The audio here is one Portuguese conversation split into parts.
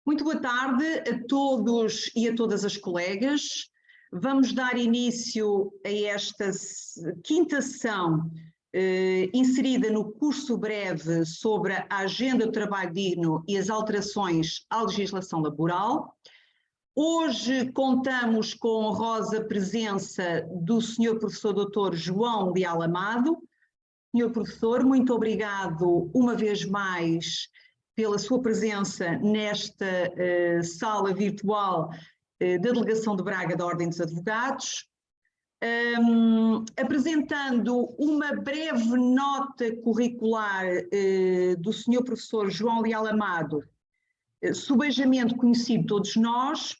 Muito boa tarde a todos e a todas as colegas. Vamos dar início a esta quinta sessão inserida no curso breve sobre a Agenda do Trabalho Digno e as alterações à legislação laboral. Hoje contamos com a honrosa presença do Sr. Professor Dr. João Leal Amado. Sr. Professor, muito obrigado uma vez mais pela sua presença nesta sala virtual da Delegação de Braga da Ordem dos Advogados, apresentando uma breve nota curricular do Sr. Professor João Leal Amado, subejamente conhecido de todos nós,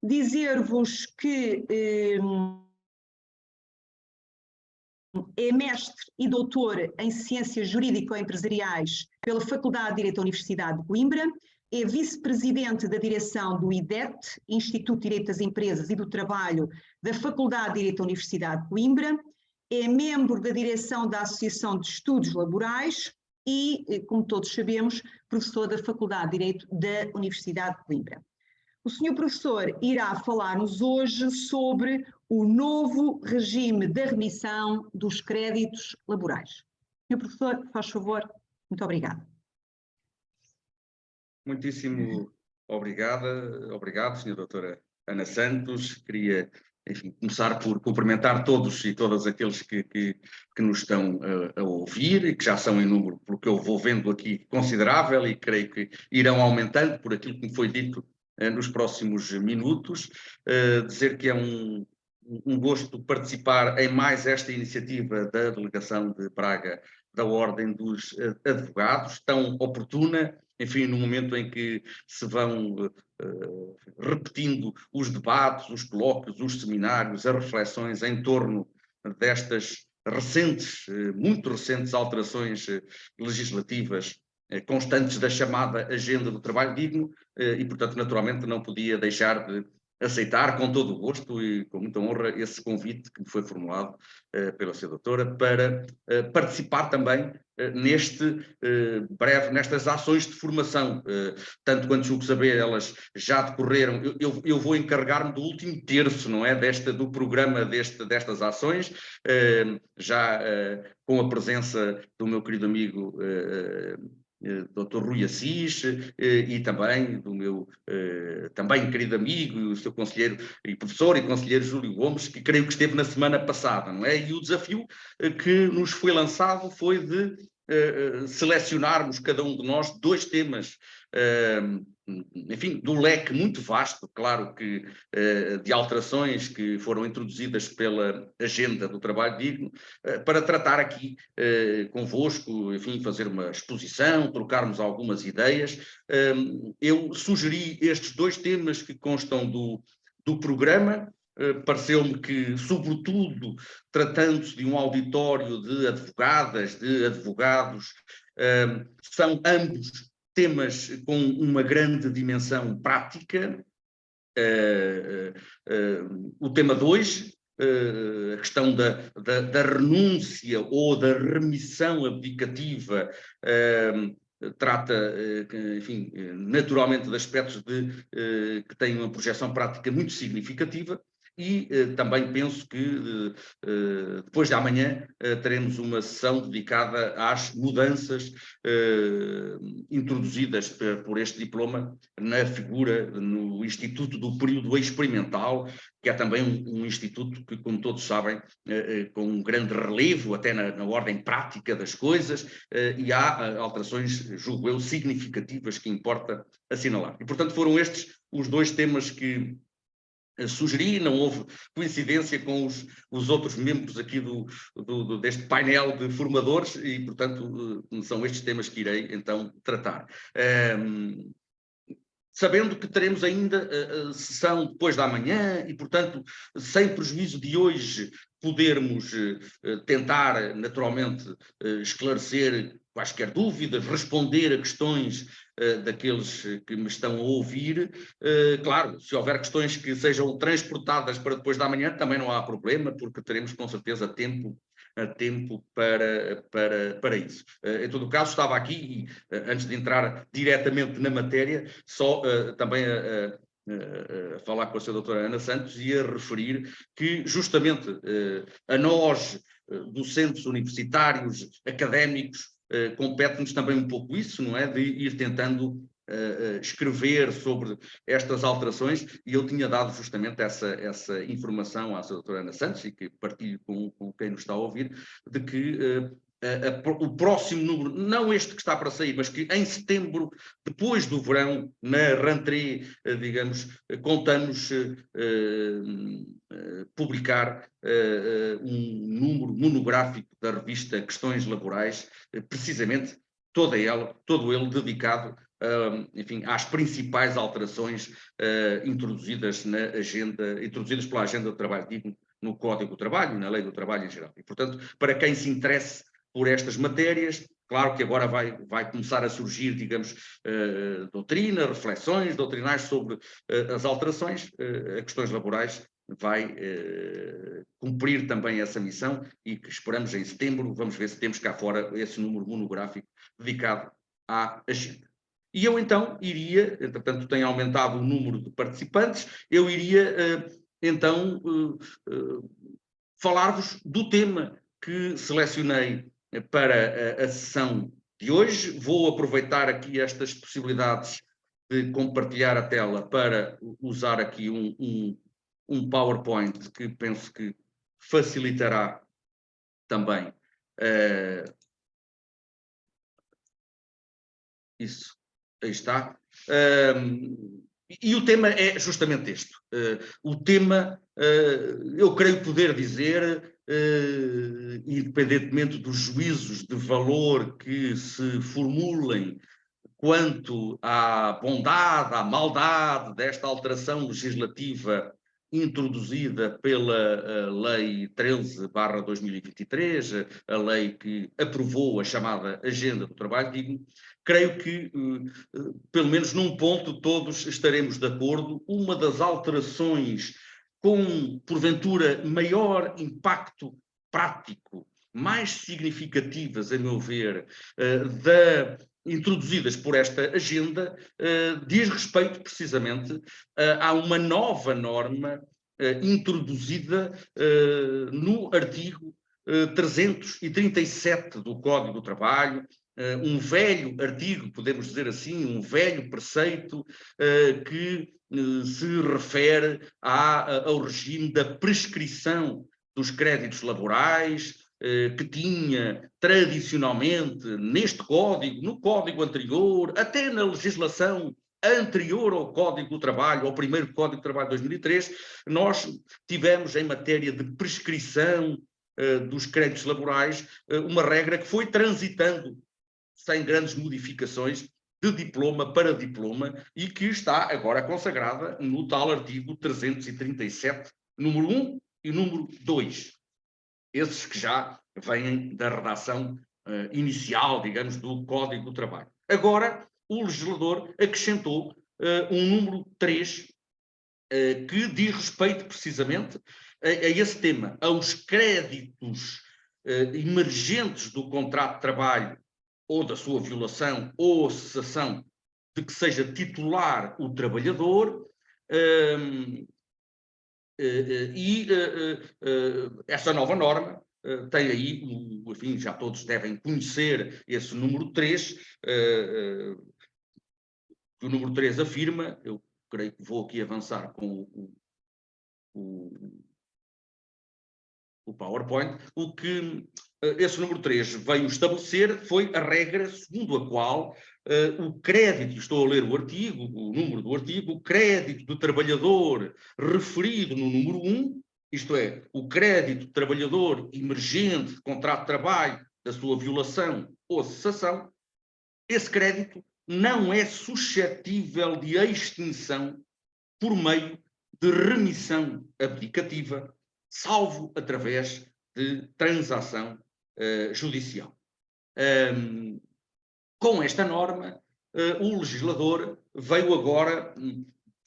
dizer-vos que é mestre e doutor em Ciências Jurídico-Empresariais pela Faculdade de Direito da Universidade de Coimbra, é vice-presidente da direção do IDET, Instituto de Direito das Empresas e do Trabalho da Faculdade de Direito da Universidade de Coimbra, é membro da direção da Associação de Estudos Laborais e, como todos sabemos, professor da Faculdade de Direito da Universidade de Coimbra. O senhor professor irá falar-nos hoje sobre o novo regime da remissão dos créditos laborais. Senhor professor, faz favor, muito obrigada. Muitíssimo obrigado, senhora doutora Ana Santos. Queria, enfim, começar por cumprimentar todos e todas aqueles que nos estão a ouvir e que já são em número, pelo que eu vou vendo aqui, considerável, e creio que irão aumentando por aquilo que me foi dito nos próximos minutos. Dizer que é um gosto participar em mais esta iniciativa da Delegação de Braga da Ordem dos Advogados, tão oportuna, enfim, no momento em que se vão repetindo os debates, os colóquios, os seminários, as reflexões em torno destas recentes, muito recentes alterações legislativas constantes da chamada Agenda do Trabalho Digno e, portanto, naturalmente não podia deixar de aceitar com todo o gosto e com muita honra esse convite que me foi formulado pela senhora doutora para participar também nestas ações de formação. Tanto quanto julgo saber, elas já decorreram. Eu vou encarregar-me do último terço, não é? Do programa destas ações, já com a presença do meu querido amigo Dr. Rui Assis e também do meu também querido amigo, o seu conselheiro e professor e conselheiro Júlio Gomes, que creio que esteve na semana passada, não é? E o desafio que nos foi lançado foi de selecionarmos cada um de nós 2 temas, enfim, do leque muito vasto, claro que de alterações que foram introduzidas pela Agenda do Trabalho Digno, para tratar aqui convosco, enfim, fazer uma exposição, trocarmos algumas ideias. Eu sugeri estes 2 temas que constam do programa. Pareceu-me que, sobretudo, tratando-se de um auditório de advogadas, de advogados, são ambos temas com uma grande dimensão prática. O tema 2, a questão da renúncia ou da remissão abdicativa, trata, enfim, naturalmente de aspectos que têm uma projeção prática muito significativa. E também penso que depois de amanhã teremos uma sessão dedicada às mudanças introduzidas por este diploma na figura, no Instituto do Período Experimental, que é também um instituto que, como todos sabem, com um grande relevo até na ordem prática das coisas, e há alterações, julgo eu, significativas que importa assinalar. E, portanto, foram estes os 2 temas que sugeri. Não houve coincidência com os outros membros aqui deste painel de formadores e, portanto, são estes temas que irei então tratar. Sabendo que teremos ainda a sessão depois da manhã e, portanto, sem prejuízo de hoje, podermos tentar, naturalmente, esclarecer quaisquer dúvidas, responder a questões daqueles que me estão a ouvir. Claro, se houver questões que sejam transportadas para depois da manhã, também não há problema, porque teremos com certeza tempo a tempo para isso. Em todo o caso, estava aqui, e, antes de entrar diretamente na matéria, só também a falar com a sra. Doutora Ana Santos e a referir que, justamente, a nós, docentes universitários, académicos, compete-nos também um pouco isso, não é? De ir tentando escrever sobre estas alterações, e eu tinha dado justamente essa informação à doutora Ana Santos, e que partilho com quem nos está a ouvir, de que o próximo número, não este que está para sair, mas que em setembro, depois do verão, na rentrée, digamos, contamos publicar um número monográfico da revista Questões Laborais, precisamente todo ele dedicado, enfim, às principais alterações introduzidas pela Agenda do Trabalho Digno no Código do Trabalho, na Lei do Trabalho em geral. E, portanto, para quem se interesse por estas matérias, claro que agora vai começar a surgir, digamos, doutrina, reflexões doutrinais sobre as alterações, a questões laborais vai cumprir também essa missão, e que esperamos em setembro, vamos ver se temos cá fora esse número monográfico dedicado à agenda. E eu então iria, entretanto tem aumentado o número de participantes, eu iria então falar-vos do tema que selecionei para a sessão de hoje. Vou aproveitar aqui estas possibilidades de compartilhar a tela para usar aqui um PowerPoint que penso que facilitará também isso. Aí está. E o tema é justamente este. O tema, eu creio poder dizer, independentemente dos juízos de valor que se formulem quanto à bondade, à maldade desta alteração legislativa introduzida pela Lei 13/2023, a lei que aprovou a chamada Agenda do Trabalho Digno, creio que, pelo menos num ponto, todos estaremos de acordo. Uma das alterações com, porventura, maior impacto prático, mais significativas, a meu ver, introduzidas por esta agenda, diz respeito precisamente a uma nova norma introduzida no artigo 337 do Código do Trabalho, um velho artigo, podemos dizer assim, um velho preceito que se refere ao regime da prescrição dos créditos laborais, que tinha tradicionalmente neste Código, no Código anterior, até na legislação anterior ao Código do Trabalho, ao primeiro Código de Trabalho de 2003, nós tivemos em matéria de prescrição dos créditos laborais uma regra que foi transitando sem grandes modificações de diploma para diploma, e que está agora consagrada no tal artigo 337, número 1 e número 2. Esses que já vêm da redação inicial, digamos, do Código do Trabalho. Agora, o legislador acrescentou um número 3, que diz respeito precisamente a esse tema, aos créditos emergentes do contrato de trabalho, ou da sua violação ou cessação, de que seja titular o trabalhador, essa nova norma tem aí, enfim, já todos devem conhecer esse número 3, que o número 3 afirma, eu creio que vou aqui avançar com o PowerPoint, o que esse número 3 veio estabelecer foi a regra segundo a qual o crédito, estou a ler o artigo, o número do artigo, o crédito do trabalhador referido no número 1, isto é, o crédito do trabalhador emergente de contrato de trabalho, da sua violação ou cessação, esse crédito não é suscetível de extinção por meio de remissão abdicativa, salvo através de transação judicial. Com esta norma, o legislador veio agora,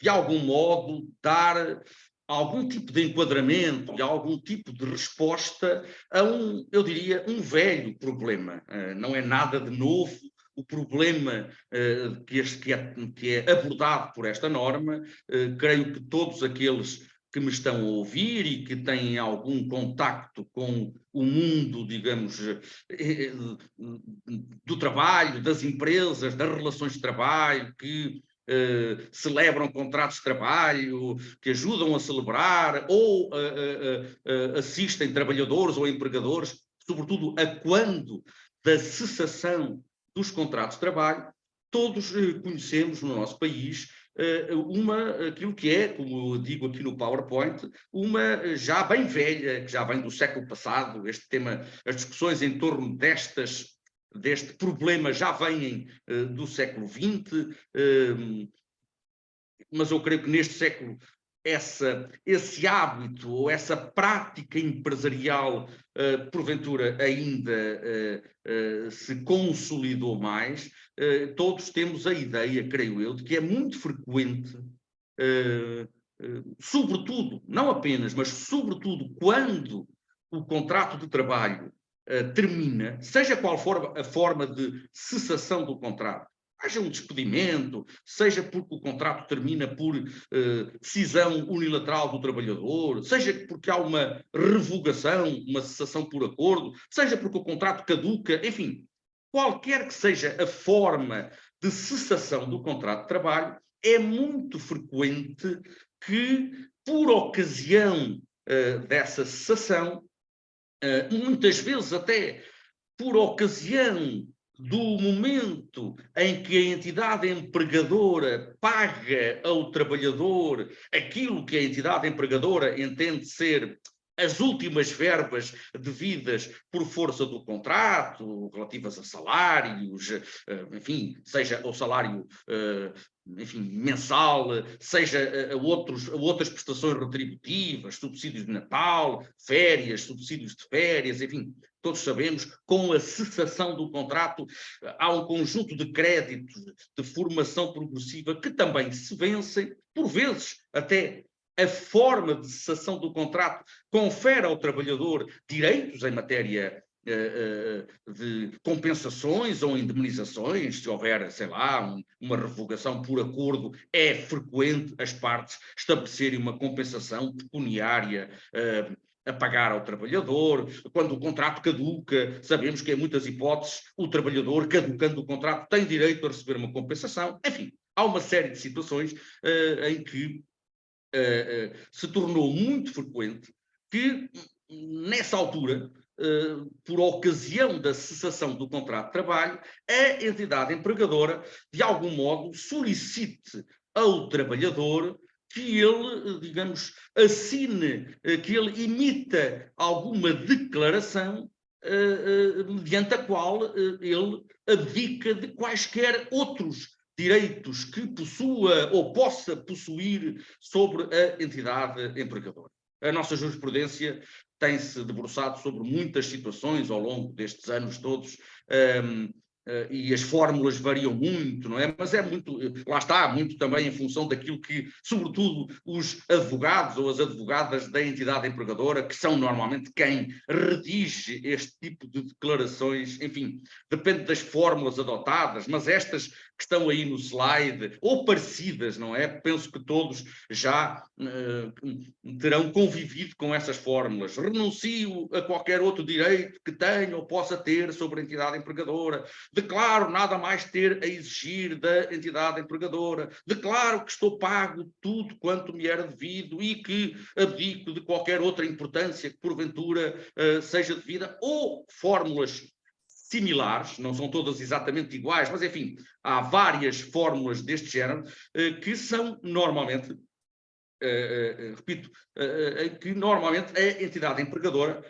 de algum modo, dar algum tipo de enquadramento e algum tipo de resposta a eu diria, um velho problema. Não é nada de novo o problema que é abordado por esta norma. Creio que todos aqueles que me estão a ouvir e que têm algum contacto com o mundo, digamos, do trabalho, das empresas, das relações de trabalho, que celebram contratos de trabalho, que ajudam a celebrar ou assistem trabalhadores ou empregadores, sobretudo a quando da cessação dos contratos de trabalho. Todos conhecemos no nosso país aquilo que é, como digo aqui no PowerPoint, uma já bem velha, que já vem do século passado. Este tema, as discussões em torno deste problema já vêm do século XX, mas eu creio que neste século esse hábito ou essa prática empresarial porventura ainda se consolidou mais. Todos temos a ideia, creio eu, de que é muito frequente, sobretudo, não apenas, mas sobretudo quando o contrato de trabalho termina, seja qual for a forma de cessação do contrato, haja um despedimento, seja porque o contrato termina por decisão unilateral do trabalhador, seja porque há uma revogação, uma cessação por acordo, seja porque o contrato caduca, enfim, qualquer que seja a forma de cessação do contrato de trabalho, é muito frequente que, por ocasião dessa cessação, muitas vezes até por ocasião do momento em que a entidade empregadora paga ao trabalhador aquilo que a entidade empregadora entende ser as últimas verbas devidas por força do contrato, relativas a salários, enfim, seja o salário enfim, mensal, seja a outras prestações retributivas, subsídios de Natal, férias, subsídios de férias, enfim, todos sabemos, com a cessação do contrato, há um conjunto de créditos de formação progressiva que também se vencem, por vezes até a forma de cessação do contrato confere ao trabalhador direitos em matéria de compensações ou indemnizações. Se houver, sei lá, uma revogação por acordo, é frequente as partes estabelecerem uma compensação pecuniária a pagar ao trabalhador. Quando o contrato caduca, sabemos que em muitas hipóteses o trabalhador, caducando o contrato, tem direito a receber uma compensação. Enfim, há uma série de situações em que se tornou muito frequente que, nessa altura, por ocasião da cessação do contrato de trabalho, a entidade empregadora, de algum modo, solicite ao trabalhador que ele, digamos, assine, que ele emita alguma declaração mediante a qual ele abdica de quaisquer outros direitos que possua ou possa possuir sobre a entidade empregadora. A nossa jurisprudência tem-se debruçado sobre muitas situações ao longo destes anos todos, e as fórmulas variam muito, não é? Mas é muito, lá está, muito também em função daquilo que, sobretudo, os advogados ou as advogadas da entidade empregadora, que são normalmente quem redige este tipo de declarações, enfim, depende das fórmulas adotadas, mas estas que estão aí no slide, ou parecidas, não é? Penso que todos já terão convivido com essas fórmulas. Renuncio a qualquer outro direito que tenha ou possa ter sobre a entidade empregadora. Declaro nada mais ter a exigir da entidade empregadora. Declaro que estou pago tudo quanto me era devido e que abdico de qualquer outra importância que porventura seja devida, ou fórmulas similares, não são todas exatamente iguais, mas enfim, há várias fórmulas deste género que são normalmente, repito, que normalmente a entidade empregadora,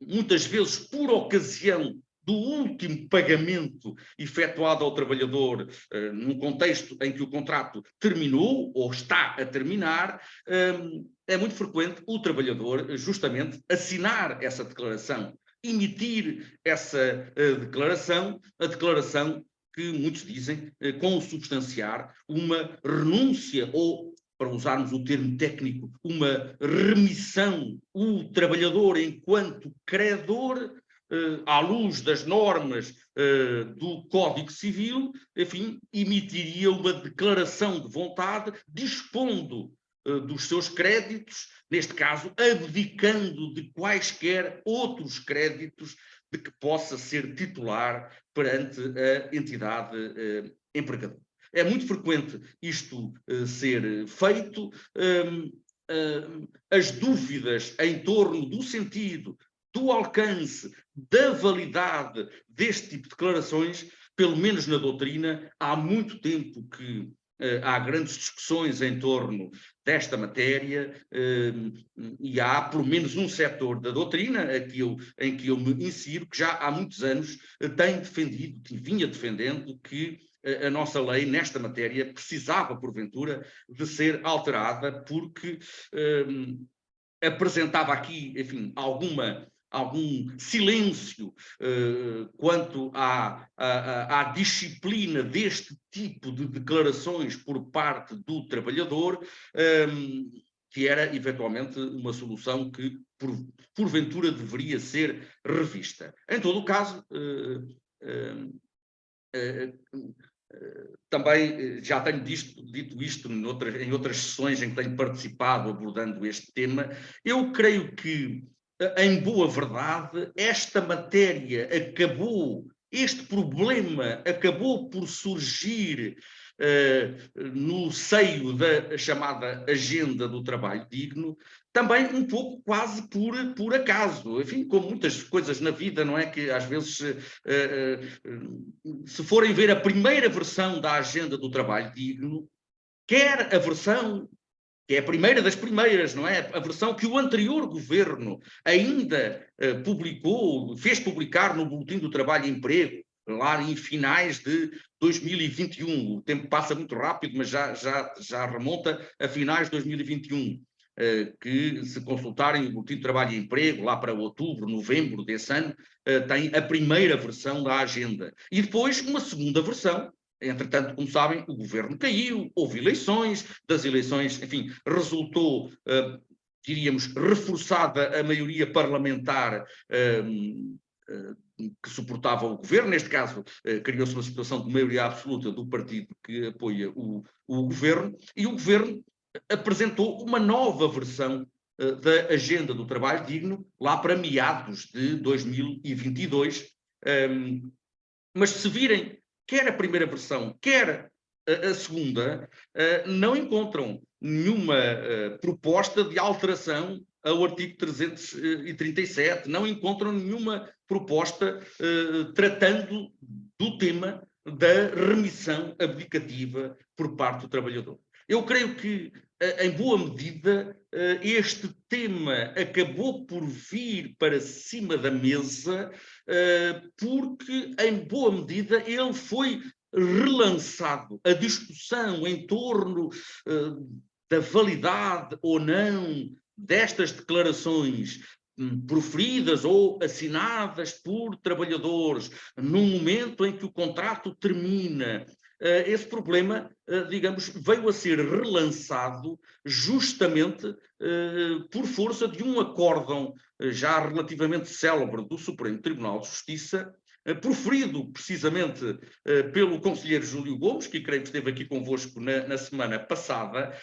muitas vezes por ocasião do último pagamento efetuado ao trabalhador, num contexto em que o contrato terminou ou está a terminar, é muito frequente o trabalhador justamente assinar essa declaração, emitir essa declaração, a declaração que muitos dizem consubstanciar uma renúncia ou para usarmos o termo técnico, uma remissão, o trabalhador enquanto credor, à luz das normas do Código Civil, enfim, emitiria uma declaração de vontade, dispondo dos seus créditos, neste caso, abdicando de quaisquer outros créditos de que possa ser titular perante a entidade empregadora. É muito frequente isto ser feito. As dúvidas em torno do sentido, do alcance, da validade deste tipo de declarações, pelo menos na doutrina, há muito tempo que há grandes discussões em torno desta matéria e há pelo menos um setor da doutrina em que eu me insiro, que já há muitos anos tem defendido, que vinha defendendo que a nossa lei nesta matéria precisava, porventura, de ser alterada porque apresentava aqui, enfim, algum silêncio quanto à disciplina deste tipo de declarações por parte do trabalhador, que era eventualmente uma solução que porventura deveria ser revista. Em todo o caso, também já tenho dito isto em outras sessões em que tenho participado abordando este tema. Eu creio que, em boa verdade, esta matéria este problema acabou por surgir no seio da chamada agenda do trabalho digno, também um pouco quase por acaso. Enfim, como muitas coisas na vida, não é que às vezes, se forem ver a primeira versão da agenda do trabalho digno, quer a versão que é a primeira das primeiras, não é? A versão que o anterior governo ainda fez publicar no Boletim do Trabalho e Emprego, lá em finais de 2021. O tempo passa muito rápido, mas já remonta a finais de 2021. Que, se consultarem o Boletim de Trabalho e Emprego, lá para outubro, novembro desse ano, tem a primeira versão da agenda. E depois uma segunda versão. Entretanto, como sabem, o governo caiu, houve eleições, das eleições, enfim, resultou, diríamos, reforçada a maioria parlamentar que suportava o governo. Neste caso, criou-se uma situação de maioria absoluta do partido que apoia o governo, e o governo apresentou uma nova versão da agenda do trabalho digno, lá para meados de 2022. Mas se virem quer a primeira versão, quer a segunda, não encontram nenhuma proposta de alteração ao artigo 337, não encontram nenhuma proposta tratando do tema da remissão abdicativa por parte do trabalhador. Eu creio que, em boa medida, este tema acabou por vir para cima da mesa porque, em boa medida, ele foi relançado. A discussão em torno da validade ou não destas declarações proferidas ou assinadas por trabalhadores num momento em que o contrato termina, esse problema, digamos, veio a ser relançado justamente por força de um acórdão já relativamente célebre do Supremo Tribunal de Justiça, proferido precisamente pelo conselheiro Júlio Gomes, que creio que esteve aqui convosco na semana passada,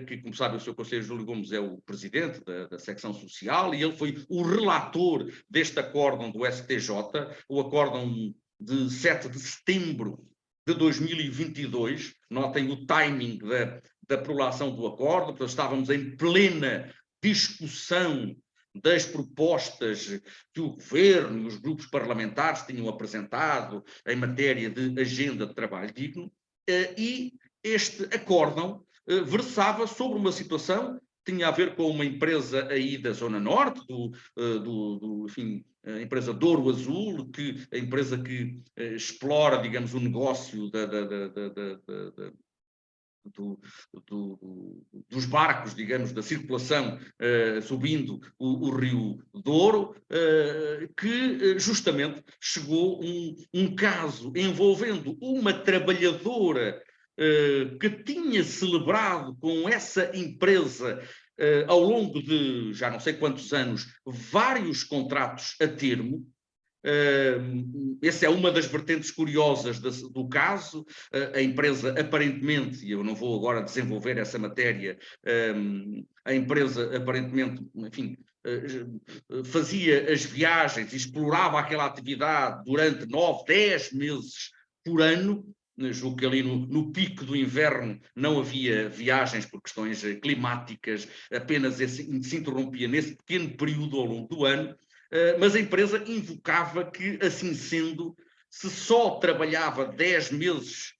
que, como sabe, o seu conselheiro Júlio Gomes é o presidente da secção social, e ele foi o relator deste acórdão do STJ, o acórdão de 7 de setembro de 2022, notem o timing da prolação do acordo, porque estávamos em plena discussão das propostas que o governo e os grupos parlamentares tinham apresentado em matéria de agenda de trabalho digno, e este acórdão versava sobre uma situação que tinha a ver com uma empresa aí da Zona Norte, enfim, a empresa Douro Azul, a empresa que explora, digamos, o negócio dos barcos, digamos, da circulação subindo o Rio Douro, que justamente chegou um caso envolvendo uma trabalhadora que tinha celebrado com essa empresa, ao longo de já não sei quantos anos, vários contratos a termo. Essa é uma das vertentes curiosas do caso. A empresa, aparentemente, e eu não vou agora desenvolver essa matéria, a empresa, aparentemente, enfim, fazia as viagens, explorava aquela atividade durante 9, 10 meses por ano. Julgo que ali no pico do inverno não havia viagens por questões climáticas, apenas se interrompia nesse pequeno período ao longo do ano. Mas a empresa invocava que, assim sendo, se só trabalhava 10 meses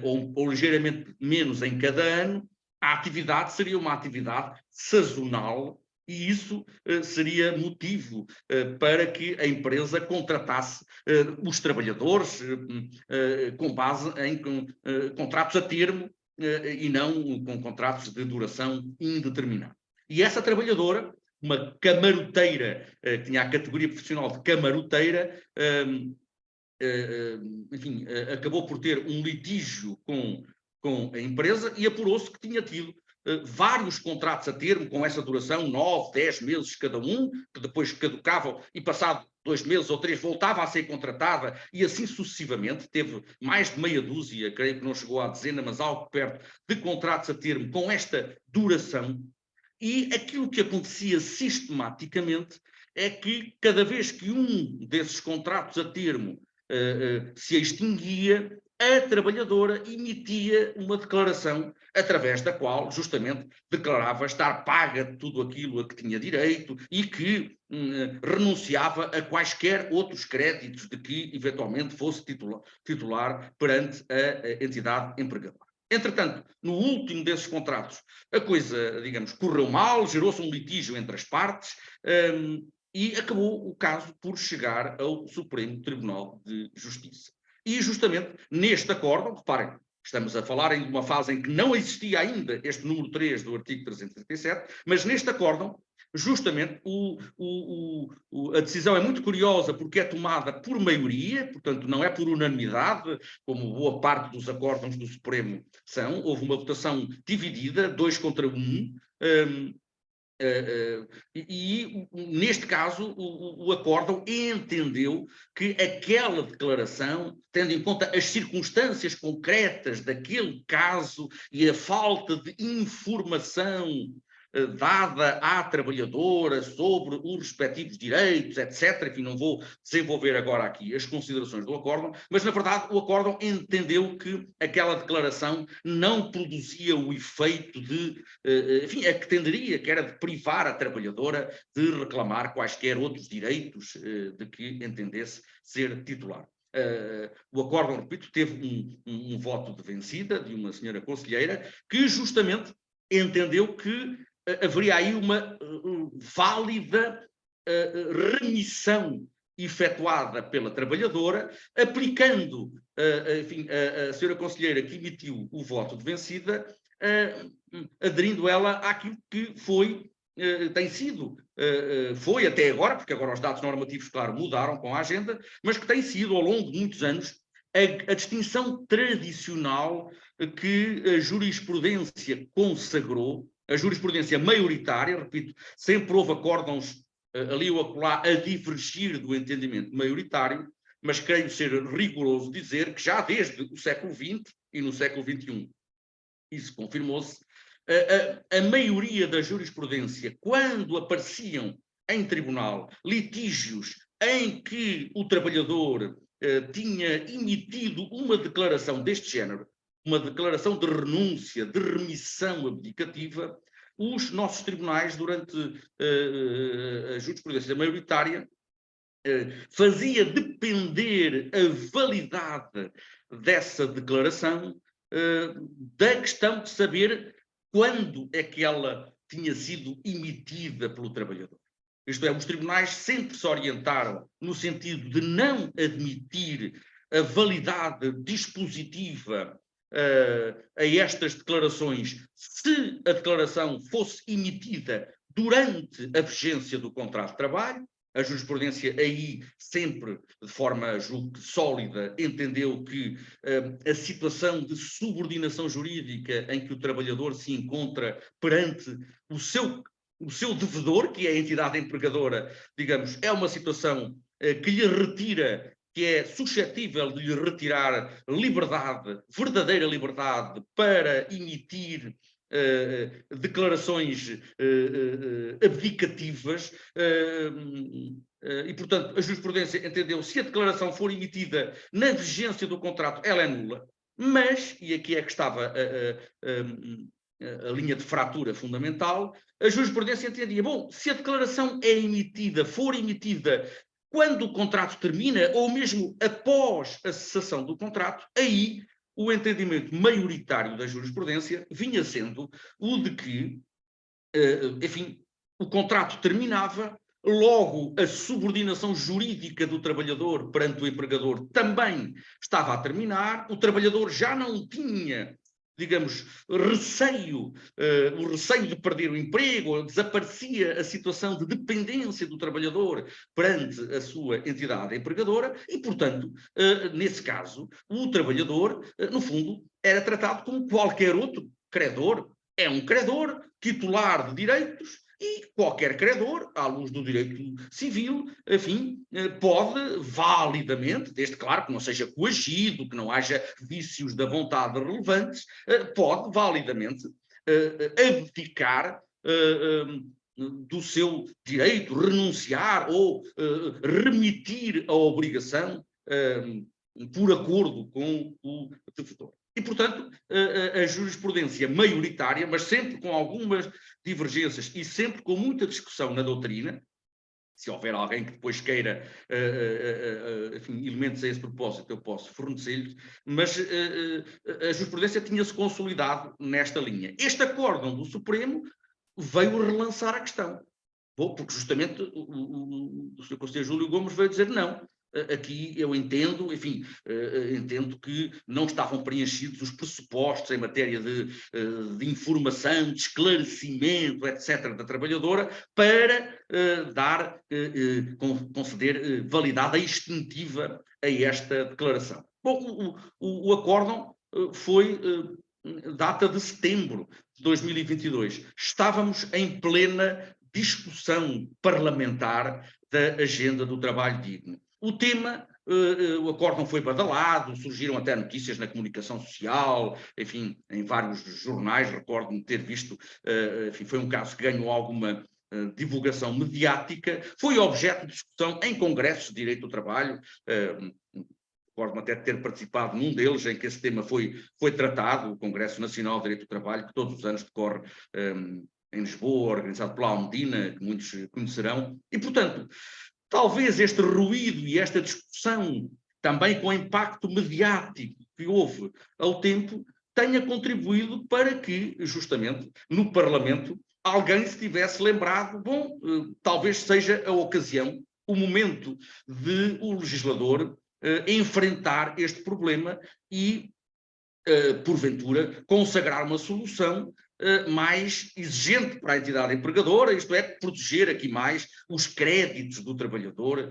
ou ligeiramente menos em cada ano, a atividade seria uma atividade sazonal e isso seria motivo para que a empresa contratasse os trabalhadores com base em contratos a termo e não com contratos de duração indeterminada. E essa trabalhadora, uma camaroteira, que tinha a categoria profissional de camaroteira, enfim, acabou por ter um litígio com a empresa e apurou-se que tinha tido vários contratos a termo com essa duração, 9, 10 meses cada um, que depois caducavam e passado 2 meses ou 3 voltava a ser contratada e assim sucessivamente. Teve mais de meia dúzia, creio que não chegou à dezena, mas algo perto de contratos a termo com esta duração. E aquilo que acontecia sistematicamente é que cada vez que um desses contratos a termo se extinguia, a trabalhadora emitia uma declaração através da qual justamente declarava estar paga de tudo aquilo a que tinha direito e que renunciava a quaisquer outros créditos de que eventualmente fosse titular perante a entidade empregadora. Entretanto, no último desses contratos, a coisa, digamos, correu mal, gerou-se um litígio entre as partes e acabou o caso por chegar ao Supremo Tribunal de Justiça. E justamente neste acórdão, reparem, estamos a falar em uma fase em que não existia ainda este número 3 do artigo 337, mas neste acórdão, justamente a decisão é muito curiosa porque é tomada por maioria, portanto não é por unanimidade, como boa parte dos acórdãos do Supremo são. Houve uma votação dividida, 2 contra 1, e neste caso o acórdão entendeu que aquela declaração, tendo em conta as circunstâncias concretas daquele caso e a falta de informação dada à trabalhadora sobre os respectivos direitos, etc. Enfim, não vou desenvolver agora aqui as considerações do acórdão, mas na verdade o acórdão entendeu que aquela declaração não produzia o efeito de, enfim, a que tenderia, que era de privar a trabalhadora de reclamar quaisquer outros direitos de que entendesse ser titular. O acórdão, repito, teve um voto de vencida de uma senhora conselheira que justamente entendeu que haveria aí uma válida remissão efetuada pela trabalhadora, aplicando, enfim, a senhora conselheira que emitiu o voto de vencida, aderindo ela àquilo que tem sido, foi até agora, porque agora os dados normativos, claro, mudaram com a agenda, mas que tem sido, ao longo de muitos anos, a distinção tradicional que a jurisprudência consagrou, a jurisprudência maioritária, repito, sempre houve acórdãos ali ou acolá a divergir do entendimento maioritário, mas creio ser rigoroso dizer que já desde o século XX e no século XXI isso confirmou-se, a maioria da jurisprudência, quando apareciam em tribunal litígios em que o trabalhador tinha emitido uma declaração deste género, uma declaração de renúncia, de remissão abdicativa, os nossos tribunais, durante a jurisprudência maioritária, fazia depender a validade dessa declaração da questão de saber quando é que ela tinha sido emitida pelo trabalhador. Isto é, os tribunais sempre se orientaram no sentido de não admitir a validade dispositiva a estas declarações se a declaração fosse emitida durante a vigência do contrato de trabalho, A jurisprudência aí sempre, de forma, julgo que sólida, entendeu que a situação de subordinação jurídica em que o trabalhador se encontra perante o seu devedor, que é a entidade empregadora, digamos, é uma situação que lhe retira, que é suscetível de lhe retirar liberdade, verdadeira liberdade, para emitir declarações abdicativas, e, portanto, a jurisprudência entendeu, se a declaração for emitida na vigência do contrato, ela é nula, mas, e aqui é que estava a linha de fratura fundamental, a jurisprudência entendia, bom, se a declaração for emitida quando o contrato termina, ou mesmo após a cessação do contrato, aí o entendimento maioritário da jurisprudência vinha sendo o de que, enfim, o contrato terminava, logo a subordinação jurídica do trabalhador perante o empregador também estava a terminar, o trabalhador já não tinha, digamos, o receio de perder o emprego, desaparecia a situação de dependência do trabalhador perante a sua entidade empregadora e, portanto, nesse caso, o trabalhador, no fundo, era tratado como qualquer outro credor. É um credor titular de direitos e qualquer credor, à luz do direito civil, enfim, pode validamente, desde claro que não seja coagido, que não haja vícios da vontade relevantes, pode validamente abdicar do seu direito, renunciar ou remitir a obrigação por acordo com o devedor. E, portanto, a jurisprudência maioritária, mas sempre com algumas divergências e sempre com muita discussão na doutrina, se houver alguém que depois queira enfim, elementos a esse propósito, eu posso fornecer-lhes, mas a jurisprudência tinha-se consolidado nesta linha. Este acórdão do Supremo veio relançar a questão. Bom, porque justamente o Sr. Conselheiro Júlio Gomes veio dizer não. Aqui eu entendo, enfim, entendo que não estavam preenchidos os pressupostos em matéria de informação, de esclarecimento, etc., da trabalhadora, para conceder validade extintiva a esta declaração. Bom, o acórdão foi data de setembro de 2022. Estávamos em plena discussão parlamentar da agenda do trabalho digno. O tema, o acórdão foi badalado, surgiram até notícias na comunicação social, enfim, em vários jornais, recordo-me ter visto, enfim, foi um caso que ganhou alguma divulgação mediática, foi objeto de discussão em congressos de direito do trabalho, recordo-me até ter participado num deles em que esse tema foi tratado, o Congresso Nacional de Direito do Trabalho, que todos os anos decorre em Lisboa, organizado pela Almedina, que muitos conhecerão, e, portanto, talvez este ruído e esta discussão, também com o impacto mediático que houve ao tempo, tenha contribuído para que, justamente, no Parlamento, alguém se tivesse lembrado, bom, talvez seja a ocasião, o momento de o legislador enfrentar este problema e, porventura, consagrar uma solução mais exigente para a entidade empregadora, isto é, proteger aqui mais os créditos do trabalhador,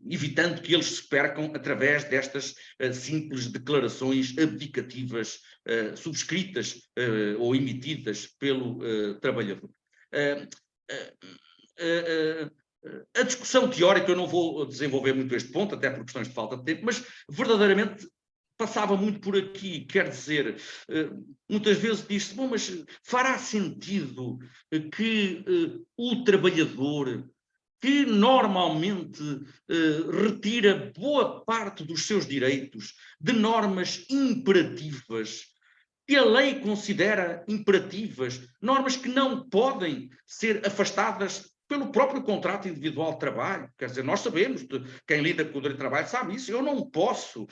evitando que eles se percam através destas simples declarações abdicativas subscritas ou emitidas pelo trabalhador. A discussão teórica, eu não vou desenvolver muito este ponto, até por questões de falta de tempo, mas verdadeiramente passava muito por aqui, quer dizer, muitas vezes diz-se, bom, mas fará sentido que o trabalhador, que normalmente retira boa parte dos seus direitos de normas imperativas, que a lei considera imperativas, normas que não podem ser afastadas pelo próprio contrato individual de trabalho, quer dizer, nós sabemos, quem lida com o direito de trabalho sabe isso, eu não posso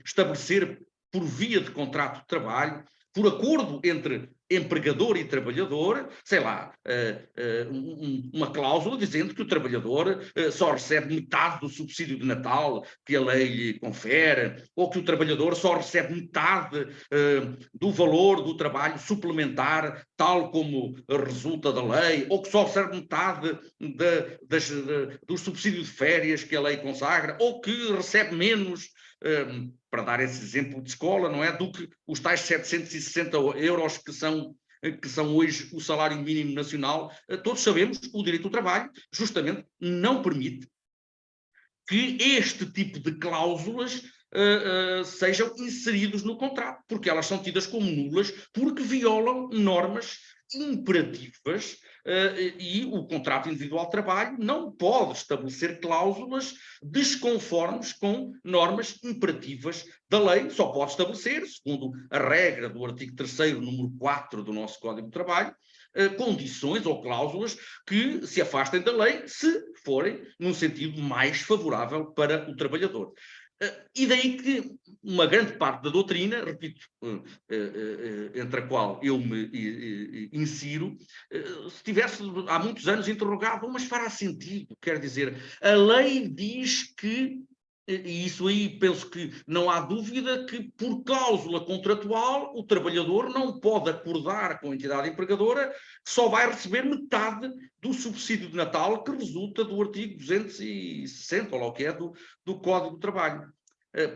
estabelecer por via de contrato de trabalho por acordo entre empregador e trabalhador, sei lá, uma cláusula dizendo que o trabalhador só recebe metade do subsídio de Natal que a lei lhe confere, ou que o trabalhador só recebe metade do valor do trabalho suplementar, tal como resulta da lei, ou que só recebe metade do subsídio de férias que a lei consagra, ou que recebe menos, para dar esse exemplo de escola, não é? Do que os tais 760 euros que são hoje o salário mínimo nacional. Todos sabemos, o direito do trabalho justamente não permite que este tipo de cláusulas sejam inseridos no contrato, porque elas são tidas como nulas, porque violam normas imperativas, e o contrato individual de trabalho não pode estabelecer cláusulas desconformes com normas imperativas da lei, só pode estabelecer, segundo a regra do artigo 3º, número 4 do nosso Código de Trabalho, condições ou cláusulas que se afastem da lei se forem num sentido mais favorável para o trabalhador. E daí que uma grande parte da doutrina, repito, entre a qual eu me insiro, se tivesse há muitos anos interrogado, mas fará sentido, quer dizer, a lei diz que, e isso aí penso que não há dúvida, que por cláusula contratual o trabalhador não pode acordar com a entidade empregadora que só vai receber metade do subsídio de Natal que resulta do artigo 260, ou lá o que é, do Código de Trabalho,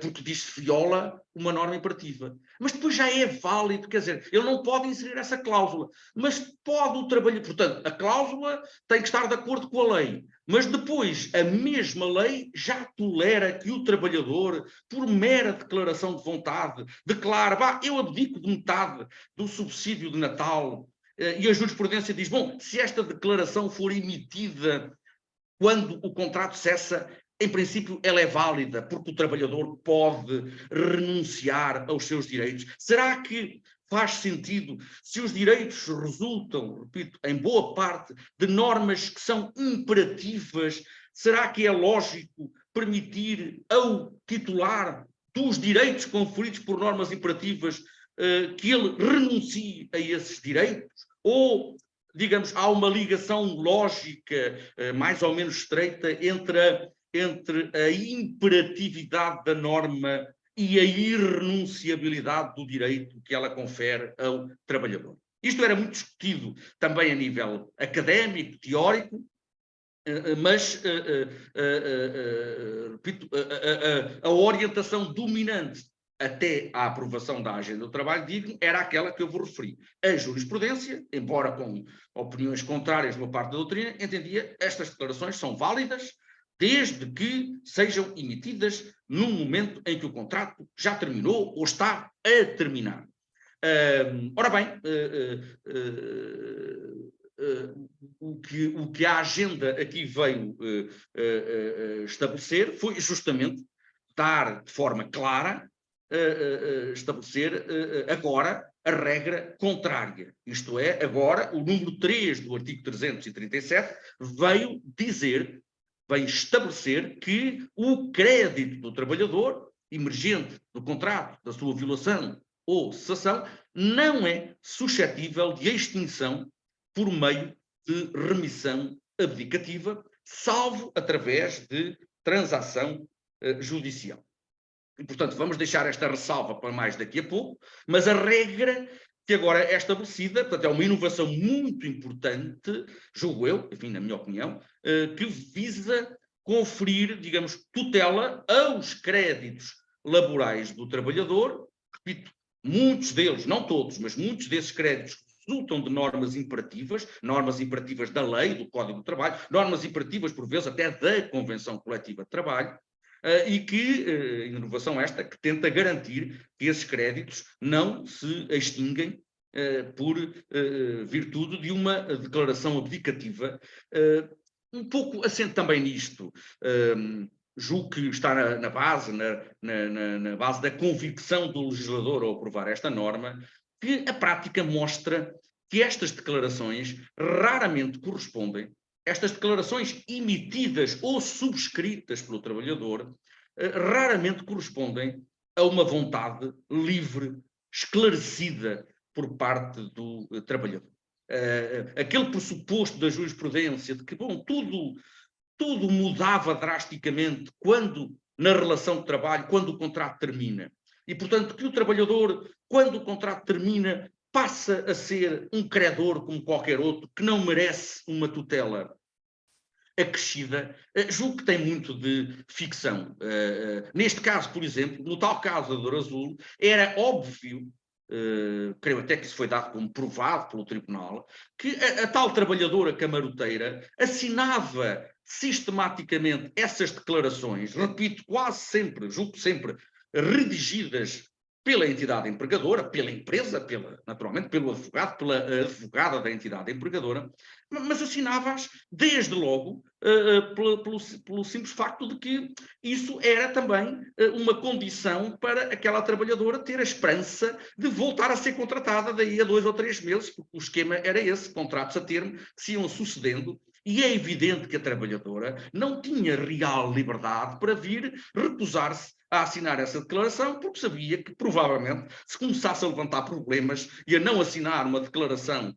porque diz que viola uma norma imperativa. Mas depois já é válido, quer dizer, ele não pode inserir essa cláusula, mas pode o trabalhador. Portanto, a cláusula tem que estar de acordo com a lei, mas depois a mesma lei já tolera que o trabalhador, por mera declaração de vontade, declara, eu abdico de metade do subsídio de Natal, e a jurisprudência diz, bom, se esta declaração for emitida quando o contrato cessa, em princípio ela é válida, porque o trabalhador pode renunciar aos seus direitos. Será que faz sentido, se os direitos resultam, repito, em boa parte, de normas que são imperativas, será que é lógico permitir ao titular dos direitos conferidos por normas imperativas que ele renuncie a esses direitos? Ou, digamos, há uma ligação lógica mais ou menos estreita entre a imperatividade da norma e a irrenunciabilidade do direito que ela confere ao trabalhador. Isto era muito discutido também a nível académico, teórico, mas repito, a orientação dominante até à aprovação da Agenda do Trabalho Digno era aquela que eu vos referi. A jurisprudência, embora com opiniões contrárias por parte da doutrina, entendia estas declarações são válidas desde que sejam emitidas num momento em que o contrato já terminou ou está a terminar. Ora bem, o que a agenda aqui veio estabelecer foi justamente dar de forma clara, estabelecer agora a regra contrária. Isto é, agora o número 3 do artigo 337 veio estabelecer que o crédito do trabalhador, emergente do contrato, da sua violação ou cessação, não é suscetível de extinção por meio de remissão abdicativa, salvo através de transação judicial. E, portanto, vamos deixar esta ressalva para mais daqui a pouco, mas a regra que agora é estabelecida, portanto, é uma inovação muito importante, julgo eu, enfim, na minha opinião, que visa conferir, digamos, tutela aos créditos laborais do trabalhador. Repito, muitos deles, não todos, mas muitos desses créditos resultam de normas imperativas da lei, do Código de Trabalho, normas imperativas, por vezes, até da Convenção Coletiva de Trabalho, e que, inovação esta, que tenta garantir que esses créditos não se extinguem por virtude de uma declaração abdicativa, um pouco assente também nisto, julgo que está na base da convicção do legislador ao aprovar esta norma, que a prática mostra que estas declarações raramente correspondem, estas declarações emitidas ou subscritas pelo trabalhador, raramente correspondem a uma vontade livre, esclarecida por parte do trabalhador. Aquele pressuposto da jurisprudência de que, bom, tudo mudava drasticamente quando, na relação de trabalho, quando o contrato termina. E, portanto, que o trabalhador, quando o contrato termina, passa a ser um credor como qualquer outro, que não merece uma tutela acrescida, julgo que tem muito de ficção. Neste caso, por exemplo, no tal caso da Douro Azul, era óbvio, creio até que isso foi dado como provado pelo tribunal, que a tal trabalhadora camaroteira assinava sistematicamente essas declarações, repito, quase sempre, julgo sempre, redigidas pela entidade empregadora, pela empresa, naturalmente pelo advogado, pela advogada da entidade empregadora, mas assinava-as desde logo pelo simples facto de que isso era também uma condição para aquela trabalhadora ter a esperança de voltar a ser contratada daí a 2 ou 3 meses, porque o esquema era esse, contratos a termo que se iam sucedendo. E é evidente que a trabalhadora não tinha real liberdade para vir recusar-se a assinar essa declaração, porque sabia que, provavelmente, se começasse a levantar problemas e a não assinar uma declaração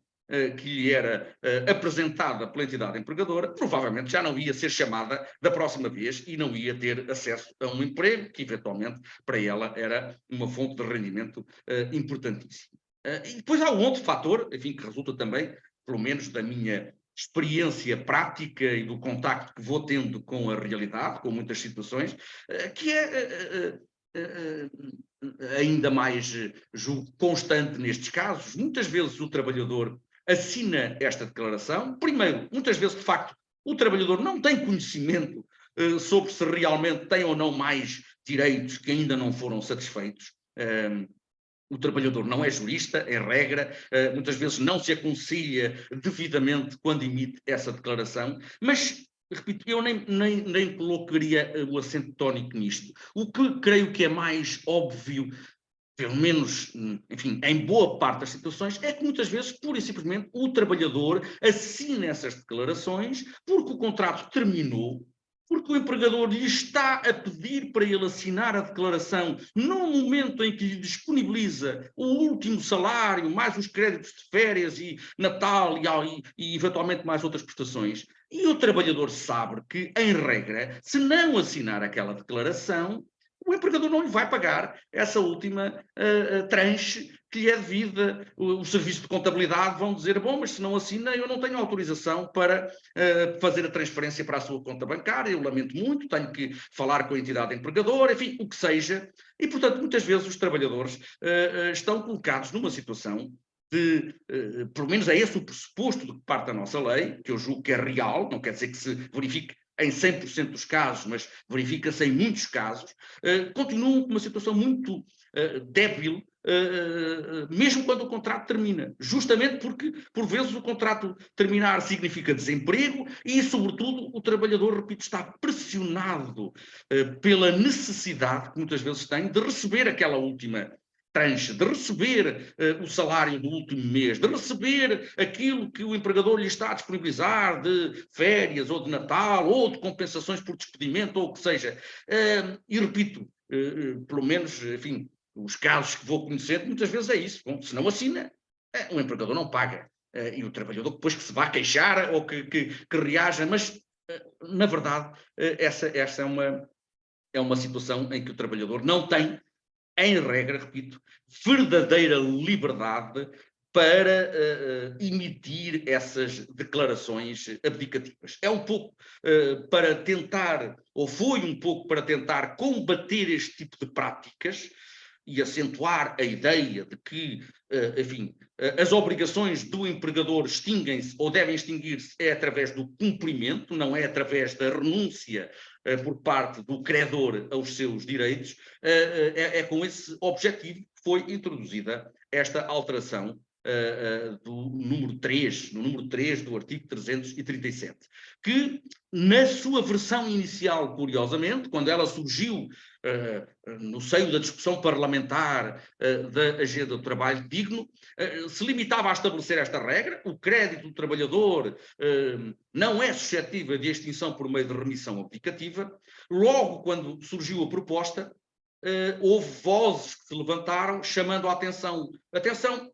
que lhe era apresentada pela entidade empregadora, provavelmente já não ia ser chamada da próxima vez e não ia ter acesso a um emprego que, eventualmente, para ela era uma fonte de rendimento importantíssima. E depois há um outro fator, enfim, que resulta também, pelo menos da minha experiência prática e do contacto que vou tendo com a realidade, com muitas situações, que é ainda mais, julgo, constante nestes casos. Muitas vezes o trabalhador assina esta declaração. Primeiro, muitas vezes, de facto, o trabalhador não tem conhecimento sobre se realmente tem ou não mais direitos que ainda não foram satisfeitos. O trabalhador não é jurista, em regra, muitas vezes não se aconselha devidamente quando emite essa declaração, mas, repito, eu nem colocaria o acento tónico nisto. O que creio que é mais óbvio, pelo menos, enfim, em boa parte das situações, é que muitas vezes, pura e simplesmente, o trabalhador assina essas declarações porque o contrato terminou, porque o empregador lhe está a pedir para ele assinar a declaração no momento em que lhe disponibiliza o último salário, mais os créditos de férias e Natal e eventualmente mais outras prestações. E o trabalhador sabe que, em regra, se não assinar aquela declaração, o empregador não lhe vai pagar essa última tranche que lhe é devida. O serviço de contabilidade vão dizer, bom, mas se não assina, eu não tenho autorização para fazer a transferência para a sua conta bancária, eu lamento muito, tenho que falar com a entidade empregadora, enfim, o que seja. E, portanto, muitas vezes os trabalhadores estão colocados numa situação pelo menos é esse o pressuposto de parte da nossa lei, que eu julgo que é real, não quer dizer que se verifique em 100% dos casos, mas verifica-se em muitos casos, continuam com uma situação muito débil, mesmo quando o contrato termina. Justamente porque, por vezes, o contrato terminar significa desemprego e, sobretudo, o trabalhador, repito, está pressionado pela necessidade que muitas vezes tem de receber aquela última tranche, de receber o salário do último mês, de receber aquilo que o empregador lhe está a disponibilizar de férias ou de Natal ou de compensações por despedimento ou o que seja. E repito, pelo menos, enfim, os casos que vou conhecendo, muitas vezes é isso. Bom, se não assina, o empregador não paga. E o trabalhador depois que se vá queixar ou que reaja, mas, na verdade, essa é uma situação em que o trabalhador não tem, em regra, repito, verdadeira liberdade para emitir essas declarações abdicativas. É um pouco para tentar, ou foi um pouco para tentar combater este tipo de práticas e acentuar a ideia de que, enfim, as obrigações do empregador extinguem-se ou devem extinguir-se é através do cumprimento, não é através da renúncia por parte do credor aos seus direitos. É com esse objetivo que foi introduzida esta alteração do número 3, no número 3 do artigo 337, que na sua versão inicial, curiosamente, quando ela surgiu no seio da discussão parlamentar da agenda do trabalho digno, se limitava a estabelecer esta regra: o crédito do trabalhador não é suscetível de extinção por meio de remissão abdicativa. Logo, quando surgiu a proposta, houve vozes que se levantaram chamando a atenção. Atenção,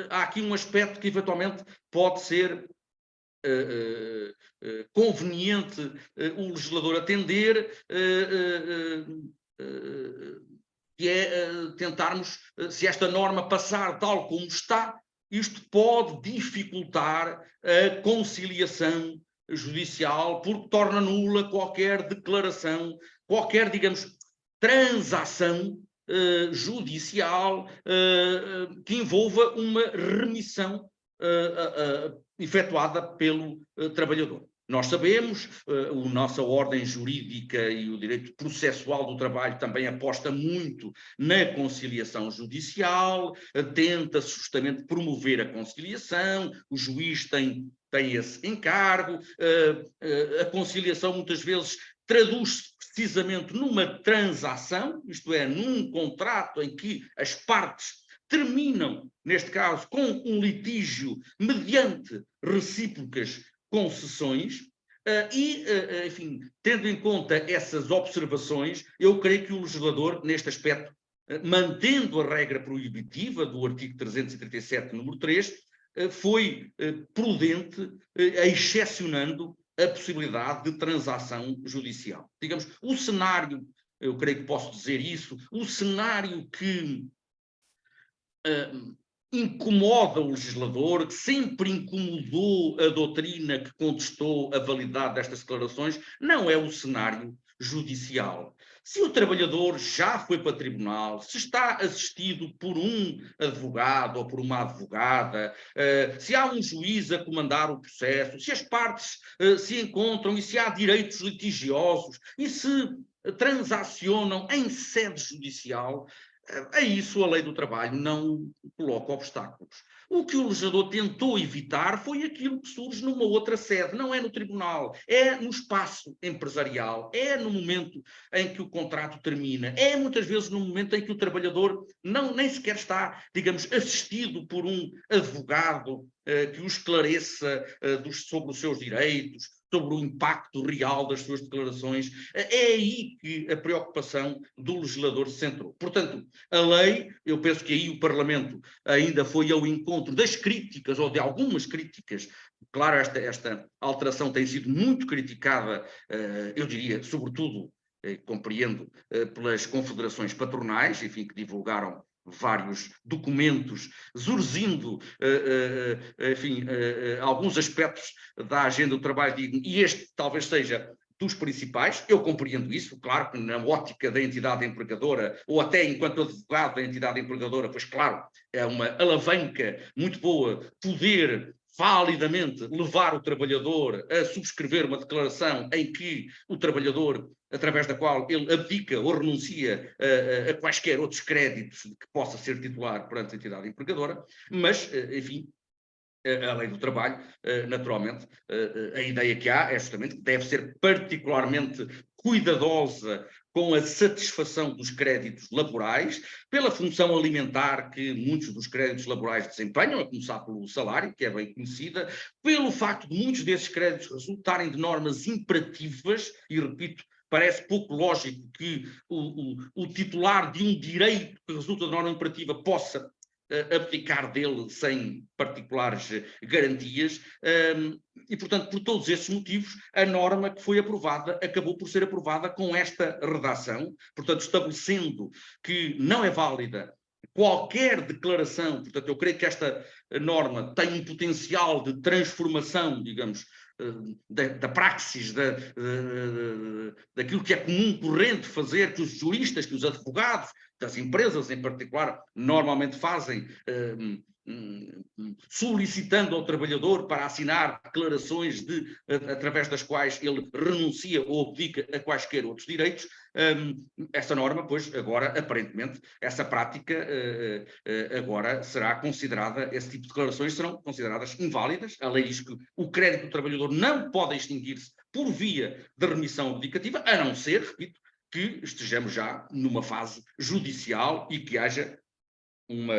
há aqui um aspecto que eventualmente pode ser conveniente o legislador atender, que é tentarmos, se esta norma passar tal como está, isto pode dificultar a conciliação judicial, porque torna nula qualquer declaração, qualquer, digamos, transação judicial que envolva uma remissão efetuada pelo trabalhador. Nós sabemos, a nossa ordem jurídica e o direito processual do trabalho também aposta muito na conciliação judicial, tenta justamente promover a conciliação, o juiz tem esse encargo, a conciliação muitas vezes traduz-se precisamente numa transação, isto é, num contrato em que as partes terminam, neste caso, com um litígio mediante recíprocas concessões, enfim, tendo em conta essas observações, eu creio que o legislador, neste aspecto, mantendo a regra proibitiva do artigo 337, número 3, foi prudente, excepcionando a possibilidade de transação judicial. Digamos, o cenário, eu creio que posso dizer isso, o cenário que incomoda o legislador, que sempre incomodou a doutrina que contestou a validade destas declarações, não é o cenário judicial. Se o trabalhador já foi para tribunal, se está assistido por um advogado ou por uma advogada, se há um juiz a comandar o processo, se as partes se encontram e se há direitos litigiosos e se transacionam em sede judicial, a isso a lei do trabalho não coloca obstáculos. O que o legislador tentou evitar foi aquilo que surge numa outra sede, não é no tribunal, é no espaço empresarial, é no momento em que o contrato termina, é muitas vezes no momento em que o trabalhador nem sequer está, digamos, assistido por um advogado que o esclareça sobre os seus direitos, sobre o impacto real das suas declarações. É aí que a preocupação do legislador se centrou. Portanto, a lei, eu penso que aí o Parlamento ainda foi ao encontro das críticas, ou de algumas críticas. Claro, esta alteração tem sido muito criticada, eu diria, sobretudo, compreendo, pelas confederações patronais, enfim, que divulgaram vários documentos, surgindo, enfim, alguns aspectos da agenda do trabalho digno, e este talvez seja dos principais. Eu compreendo isso, claro que na ótica da entidade empregadora, ou até enquanto advogado da entidade empregadora, pois claro, é uma alavanca muito boa poder validamente levar o trabalhador a subscrever uma declaração em que o trabalhador, através da qual ele abdica ou renuncia a quaisquer outros créditos de que possa ser titular perante a entidade empregadora, mas, enfim, a lei do trabalho, naturalmente, a ideia que há é justamente que deve ser particularmente cuidadosa com a satisfação dos créditos laborais, pela função alimentar que muitos dos créditos laborais desempenham, a começar pelo salário, que é bem conhecida, pelo facto de muitos desses créditos resultarem de normas imperativas, e repito, parece pouco lógico que o titular de um direito que resulta de norma imperativa possa abdicar dele sem particulares garantias, e, portanto, por todos esses motivos, a norma que foi aprovada acabou por ser aprovada com esta redação, portanto, estabelecendo que não é válida qualquer declaração. Portanto, eu creio que esta norma tem um potencial de transformação, digamos, da praxis, daquilo que é comum, corrente fazer, que os juristas, que os advogados, das empresas em particular, normalmente fazem, solicitando ao trabalhador para assinar declarações através das quais ele renuncia ou abdica a quaisquer outros direitos. Essa norma, pois, agora, aparentemente, essa prática agora será considerada, esse tipo de declarações serão consideradas inválidas. A lei diz que o crédito do trabalhador não pode extinguir-se por via de remissão abdicativa, a não ser, repito, que estejamos já numa fase judicial e que haja uma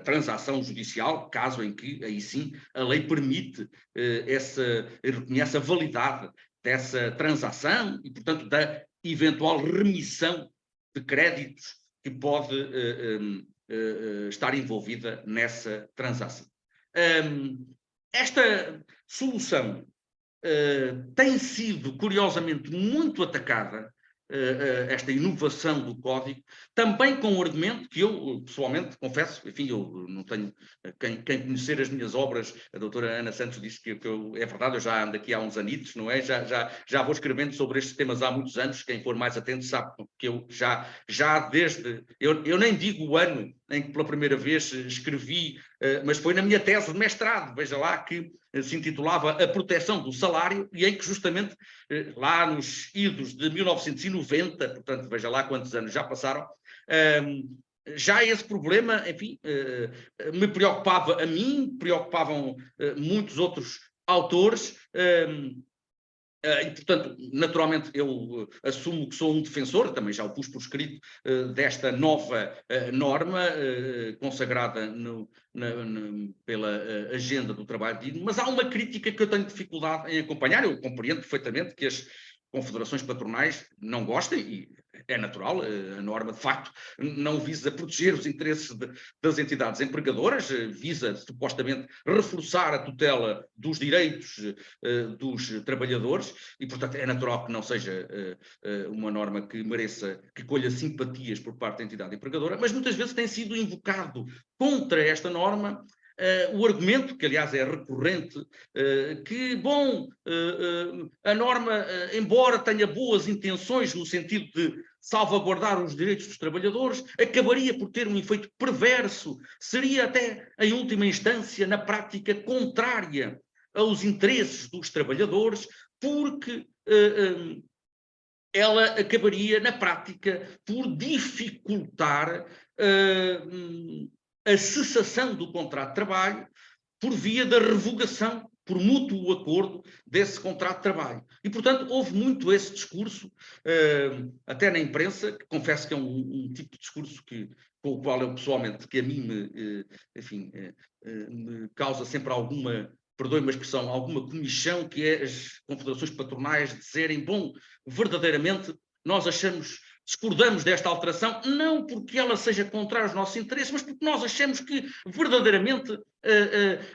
transação judicial, caso em que, aí sim, a lei permite reconhece a validade dessa transação e, portanto, da eventual remissão de créditos que pode estar envolvida nessa transação. Esta solução tem sido, curiosamente, muito atacada, esta inovação do código, também com o argumento que eu, pessoalmente, confesso, enfim, eu não tenho, quem conhecer as minhas obras, a doutora Ana Santos disse que é verdade, eu já ando aqui há uns anitos, não é? Já vou escrevendo sobre estes temas há muitos anos, quem for mais atento sabe que eu já desde, eu nem digo o ano em que pela primeira vez escrevi, mas foi na minha tese de mestrado, veja lá, que se intitulava A Proteção do Salário, e em que justamente lá nos idos de 1990, portanto veja lá quantos anos já passaram, já esse problema, enfim, me preocupava a mim, preocupavam muitos outros autores, e, portanto, naturalmente, eu assumo que sou um defensor, também já o pus por escrito, desta nova norma consagrada pela agenda do trabalho digno, mas há uma crítica que eu tenho dificuldade em acompanhar. Eu compreendo perfeitamente que as confederações patronais não gostem, e é natural, a norma de facto não visa proteger os interesses das entidades empregadoras, visa supostamente reforçar a tutela dos direitos dos trabalhadores, e portanto é natural que não seja uma norma que mereça, que colha simpatias por parte da entidade empregadora, mas muitas vezes tem sido invocado contra esta norma o argumento, que aliás é recorrente, que, bom, a norma, embora tenha boas intenções no sentido de salvaguardar os direitos dos trabalhadores, acabaria por ter um efeito perverso, seria até, em última instância, na prática contrária aos interesses dos trabalhadores, porque ela acabaria, na prática, por dificultar a cessação do contrato de trabalho por via da revogação por mútuo acordo desse contrato de trabalho. E, portanto, houve muito esse discurso, até na imprensa, que confesso que é um tipo de discurso com o qual eu pessoalmente, que a mim me causa sempre alguma, perdoe-me a expressão, alguma comichão, que é as confederações patronais dizerem, bom, verdadeiramente nós discordamos desta alteração, não porque ela seja contrária aos nossos interesses, mas porque nós achamos que verdadeiramente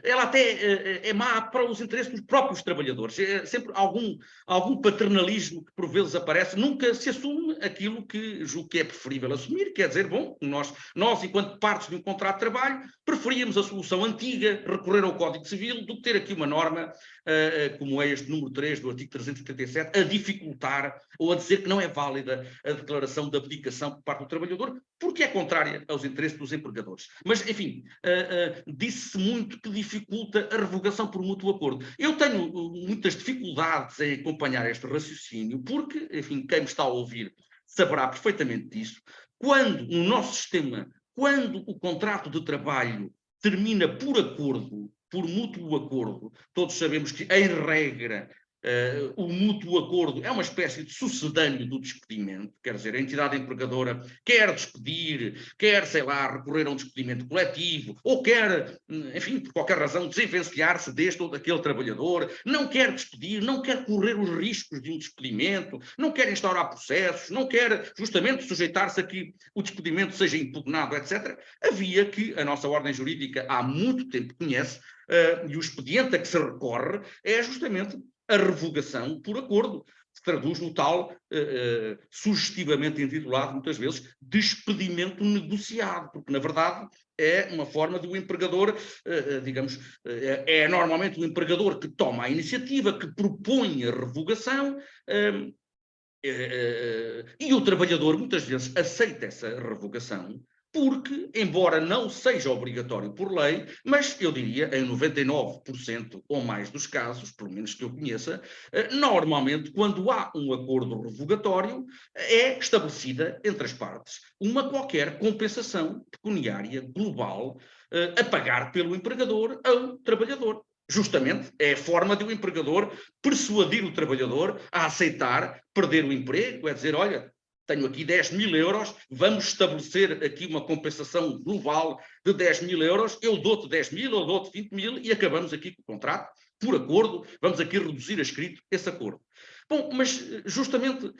ela até é má para os interesses dos próprios trabalhadores. É sempre algum paternalismo que por vezes aparece, nunca se assume aquilo que julgo que é preferível assumir, quer dizer, bom, nós enquanto partes de um contrato de trabalho, preferíamos a solução antiga, recorrer ao Código Civil, do que ter aqui uma norma como é este número 3 do artigo 377, a dificultar ou a dizer que não é válida a declaração de abdicação por parte do trabalhador, porque é contrária aos interesses dos empregadores. Mas, enfim, disse-se muito que dificulta a revogação por mútuo acordo. Eu tenho muitas dificuldades em acompanhar este raciocínio, porque, enfim, quem me está a ouvir saberá perfeitamente disso. Quando no nosso sistema, quando o contrato de trabalho termina por acordo, por mútuo acordo, todos sabemos que, em regra, o mútuo acordo é uma espécie de sucedâneo do despedimento, quer dizer, a entidade empregadora quer despedir, quer, sei lá, recorrer a um despedimento coletivo, ou quer, enfim, por qualquer razão, desenvencilhar-se deste ou daquele trabalhador, não quer despedir, não quer correr os riscos de um despedimento, não quer instaurar processos, não quer justamente sujeitar-se a que o despedimento seja impugnado, etc. Havia que a nossa ordem jurídica há muito tempo conhece, e o expediente a que se recorre é justamente a revogação por acordo. Se traduz no tal, sugestivamente intitulado, muitas vezes, despedimento negociado, porque, na verdade, é uma forma do empregador, digamos, é normalmente o empregador que toma a iniciativa, que propõe a revogação, e o trabalhador, muitas vezes, aceita essa revogação, porque, embora não seja obrigatório por lei, mas eu diria em 99% ou mais dos casos, pelo menos que eu conheça, normalmente quando há um acordo revogatório é estabelecida entre as partes uma qualquer compensação pecuniária global a pagar pelo empregador ao trabalhador. Justamente é a forma de o empregador persuadir o trabalhador a aceitar perder o emprego, é dizer, olha, tenho aqui 10 mil euros, vamos estabelecer aqui uma compensação global de 10 mil euros, eu dou-te 10 mil, eu dou-te 20 mil e acabamos aqui com o contrato, por acordo, vamos aqui reduzir a escrito esse acordo. Bom, mas justamente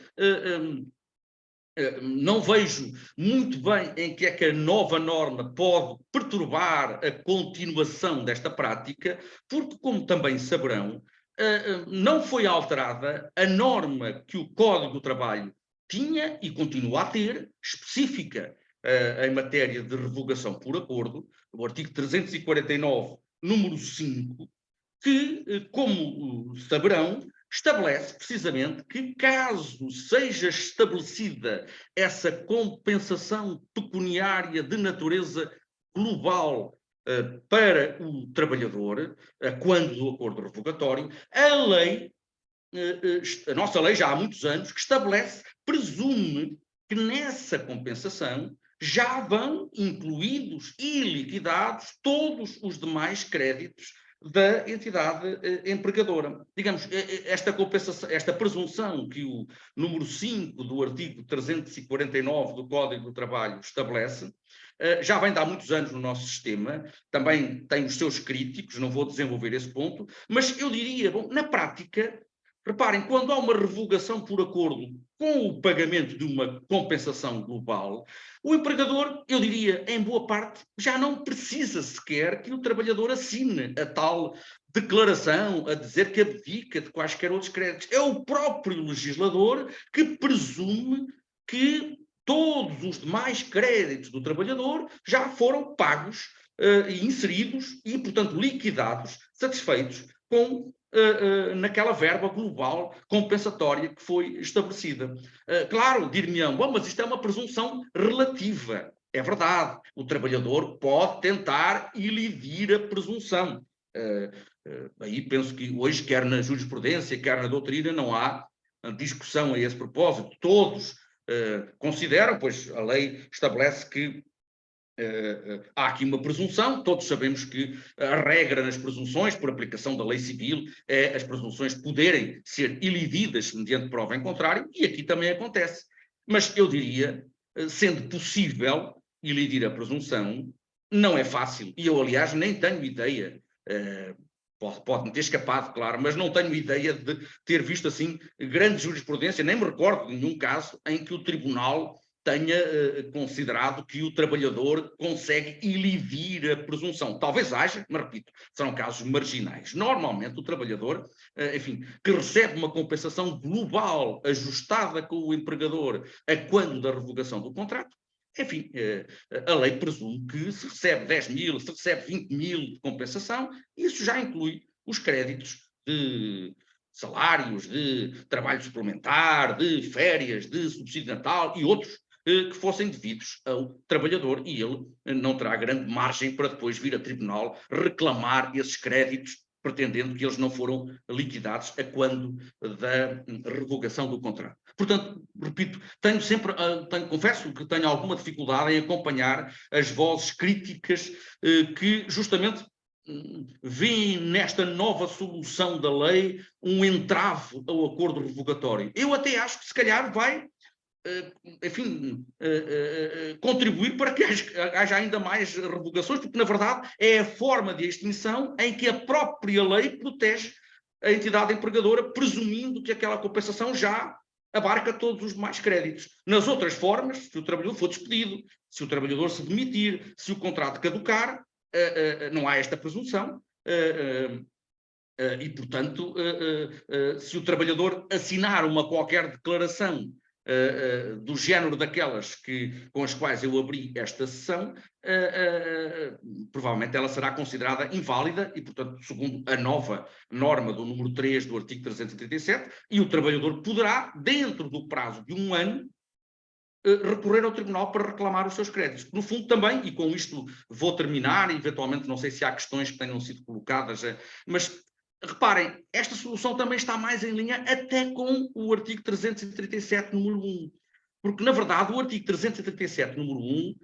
não vejo muito bem em que é que a nova norma pode perturbar a continuação desta prática, porque, como também saberão, não foi alterada a norma que o Código do Trabalho tinha e continua a ter, específica em matéria de revogação por acordo, o artigo 349, número 5, que, como saberão, estabelece precisamente que, caso seja estabelecida essa compensação pecuniária de natureza global para o trabalhador, quando do acordo revogatório, a lei, a nossa lei já há muitos anos, que estabelece, presume que nessa compensação já vão incluídos e liquidados todos os demais créditos da entidade empregadora. Digamos, esta compensação, esta presunção que o número 5 do artigo 349 do Código do Trabalho estabelece, já vem de há muitos anos no nosso sistema, também tem os seus críticos, não vou desenvolver esse ponto, mas eu diria, bom, na prática, reparem, quando há uma revogação por acordo com o pagamento de uma compensação global, o empregador, eu diria, em boa parte, já não precisa sequer que o trabalhador assine a tal declaração a dizer que abdica de quaisquer outros créditos. É o próprio legislador que presume que todos os demais créditos do trabalhador já foram pagos e inseridos e, portanto, liquidados, satisfeitos com naquela verba global compensatória que foi estabelecida. Claro, dir-me-ão, bom, mas isto é uma presunção relativa. É verdade, o trabalhador pode tentar elidir a presunção. Aí penso que hoje, quer na jurisprudência, quer na doutrina, não há discussão a esse propósito. Todos consideram, pois a lei estabelece que há aqui uma presunção, todos sabemos que a regra nas presunções, por aplicação da lei civil, é as presunções poderem ser elididas mediante prova em contrário, e aqui também acontece. Mas eu diria, sendo possível elidir a presunção, não é fácil. E eu, aliás, nem tenho ideia, pode-me ter escapado, claro, mas não tenho ideia de ter visto assim grande jurisprudência, nem me recordo de nenhum caso em que o tribunal tenha considerado que o trabalhador consegue elidir a presunção. Talvez haja, mas repito, serão casos marginais. Normalmente o trabalhador, enfim, que recebe uma compensação global ajustada com o empregador a quando da revogação do contrato, enfim, a lei presume que se recebe 10 mil, se recebe 20 mil de compensação, isso já inclui os créditos de salários, de trabalho suplementar, de férias, de subsídio de Natal e outros que fossem devidos ao trabalhador, e ele não terá grande margem para depois vir a tribunal reclamar esses créditos, pretendendo que eles não foram liquidados a quando da revogação do contrato. Portanto, repito, confesso que tenho alguma dificuldade em acompanhar as vozes críticas que justamente veem nesta nova solução da lei um entrave ao acordo revogatório. Eu até acho que se calhar vai enfim, contribuir para que haja ainda mais revogações, porque, na verdade, é a forma de extinção em que a própria lei protege a entidade empregadora, presumindo que aquela compensação já abarca todos os demais créditos. Nas outras formas, se o trabalhador for despedido, se o trabalhador se demitir, se o contrato caducar, não há esta presunção. E, portanto, se o trabalhador assinar uma qualquer declaração do género daquelas com as quais eu abri esta sessão, provavelmente ela será considerada inválida e, portanto, segundo a nova norma do número 3 do artigo 337, e o trabalhador poderá, dentro do prazo de 1 ano, recorrer ao tribunal para reclamar os seus créditos. No fundo também, e com isto vou terminar, eventualmente não sei se há questões que tenham sido colocadas, mas reparem, esta solução também está mais em linha até com o artigo 337, número 1. Porque, na verdade, o artigo 337, número 1,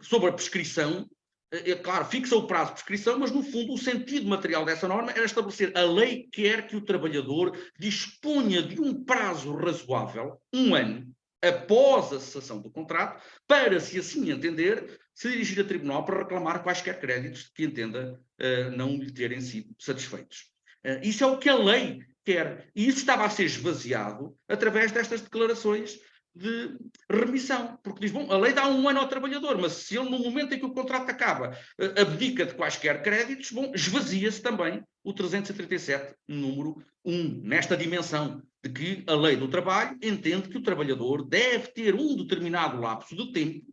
sobre a prescrição, claro, fixa o prazo de prescrição, mas, no fundo, o sentido material dessa norma era estabelecer a lei quer que o trabalhador disponha de um prazo razoável, 1 ano, após a cessação do contrato, para, se assim entender, se dirigir a tribunal para reclamar quaisquer créditos que entenda não lhe terem sido satisfeitos. Isso é o que a lei quer. E isso estava a ser esvaziado através destas declarações de remissão, porque diz, bom, a lei dá 1 ano ao trabalhador, mas se ele, no momento em que o contrato acaba, abdica de quaisquer créditos, bom, esvazia-se também o 337, número 1, nesta dimensão de que a lei do trabalho entende que o trabalhador deve ter um determinado lapso de tempo,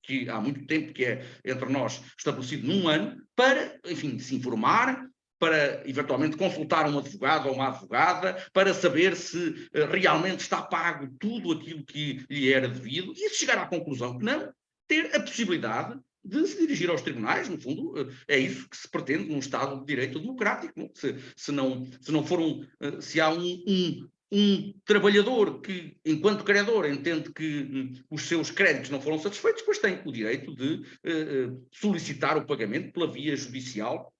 que há muito tempo que é entre nós estabelecido num ano, para, enfim, se informar, para eventualmente consultar um advogado ou uma advogada, para saber se realmente está pago tudo aquilo que lhe era devido, e se chegar à conclusão que não, ter a possibilidade de se dirigir aos tribunais. No fundo, é isso que se pretende num Estado de Direito democrático. Não? Se há um trabalhador que, enquanto credor, entende que os seus créditos não foram satisfeitos, pois tem o direito de solicitar o pagamento pela via judicial.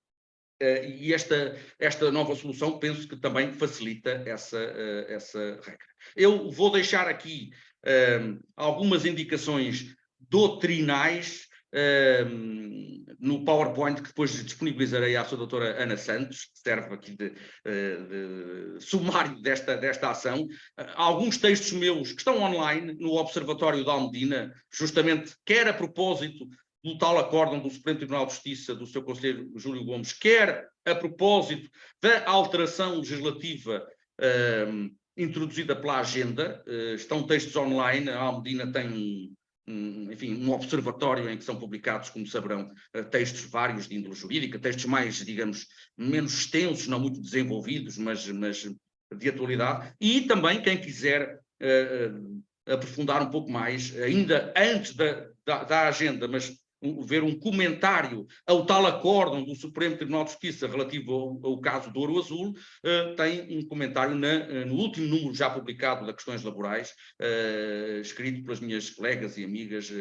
E esta nova solução penso que também facilita essa regra. Eu vou deixar aqui algumas indicações doutrinais no PowerPoint que depois disponibilizarei à sua doutora Ana Santos, que serve aqui de sumário desta ação. Alguns textos meus que estão online no Observatório da Almedina, justamente quer a propósito do tal acórdão do Supremo Tribunal de Justiça do seu conselheiro Júlio Gomes, quer a propósito da alteração legislativa introduzida pela agenda. Estão textos online, a Almedina tem um observatório em que são publicados, como saberão, textos vários de índole jurídica, textos mais, digamos, menos extensos, não muito desenvolvidos, mas de atualidade. E também quem quiser aprofundar um pouco mais, ainda antes da agenda, mas ver um comentário ao tal acórdão do Supremo Tribunal de Justiça relativo ao caso do Ouro Azul, tem um comentário no último número já publicado da Questões Laborais, escrito pelas minhas colegas e amigas,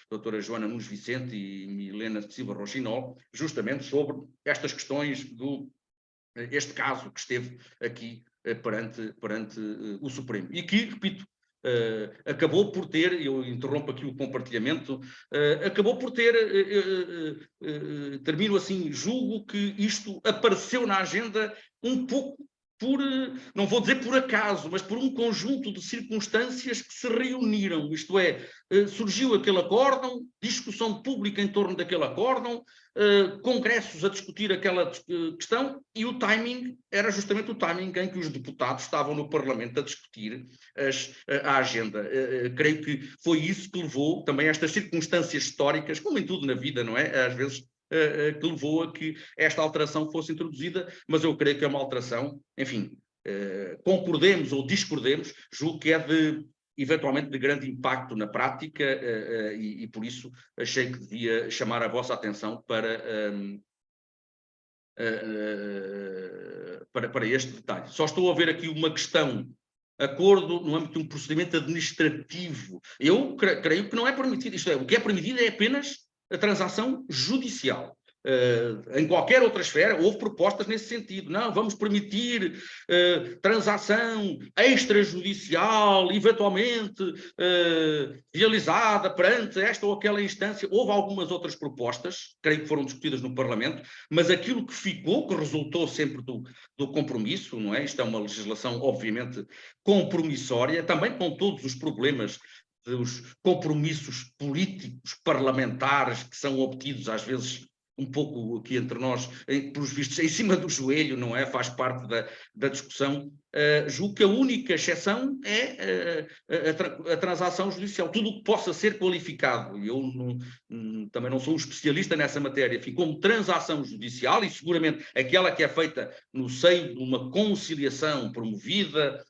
doutora Joana Nunes Vicente e Milena Silva Rochinol, justamente sobre estas questões este caso que esteve aqui perante o Supremo. E que, repito, acabou por ter, eu interrompo aqui o compartilhamento, acabou por ter, termino assim, julgo que isto apareceu na agenda um pouco não vou dizer por acaso, mas por um conjunto de circunstâncias que se reuniram, isto é, surgiu aquele acórdão, discussão pública em torno daquele acórdão, congressos a discutir aquela questão, e o timing era justamente o timing em que os deputados estavam no Parlamento a discutir a agenda. Creio que foi isso que levou também a estas circunstâncias históricas, como em tudo na vida, não é? Às vezes que levou a que esta alteração fosse introduzida, mas eu creio que é uma alteração, enfim, concordemos ou discordemos, julgo que é eventualmente de grande impacto na prática, e por isso achei que devia chamar a vossa atenção para este detalhe. Só estou a ver aqui uma questão, acordo no âmbito de um procedimento administrativo. Eu creio que não é permitido, isto é, o que é permitido é apenas a transação judicial. Em qualquer outra esfera houve propostas nesse sentido. Não, vamos permitir transação extrajudicial, eventualmente realizada perante esta ou aquela instância. Houve algumas outras propostas, creio que foram discutidas no Parlamento, mas aquilo que ficou, que resultou sempre do compromisso, não é? Isto é uma legislação, obviamente, compromissória, também com todos os problemas dos compromissos políticos, parlamentares, que são obtidos às vezes um pouco aqui entre nós, pelos vistos, em cima do joelho, não é? Faz parte da discussão. Julgo que a única exceção é a transação judicial. Tudo o que possa ser qualificado, eu também não sou um especialista nessa matéria, enfim, como transação judicial, e seguramente aquela que é feita no seio de uma conciliação promovida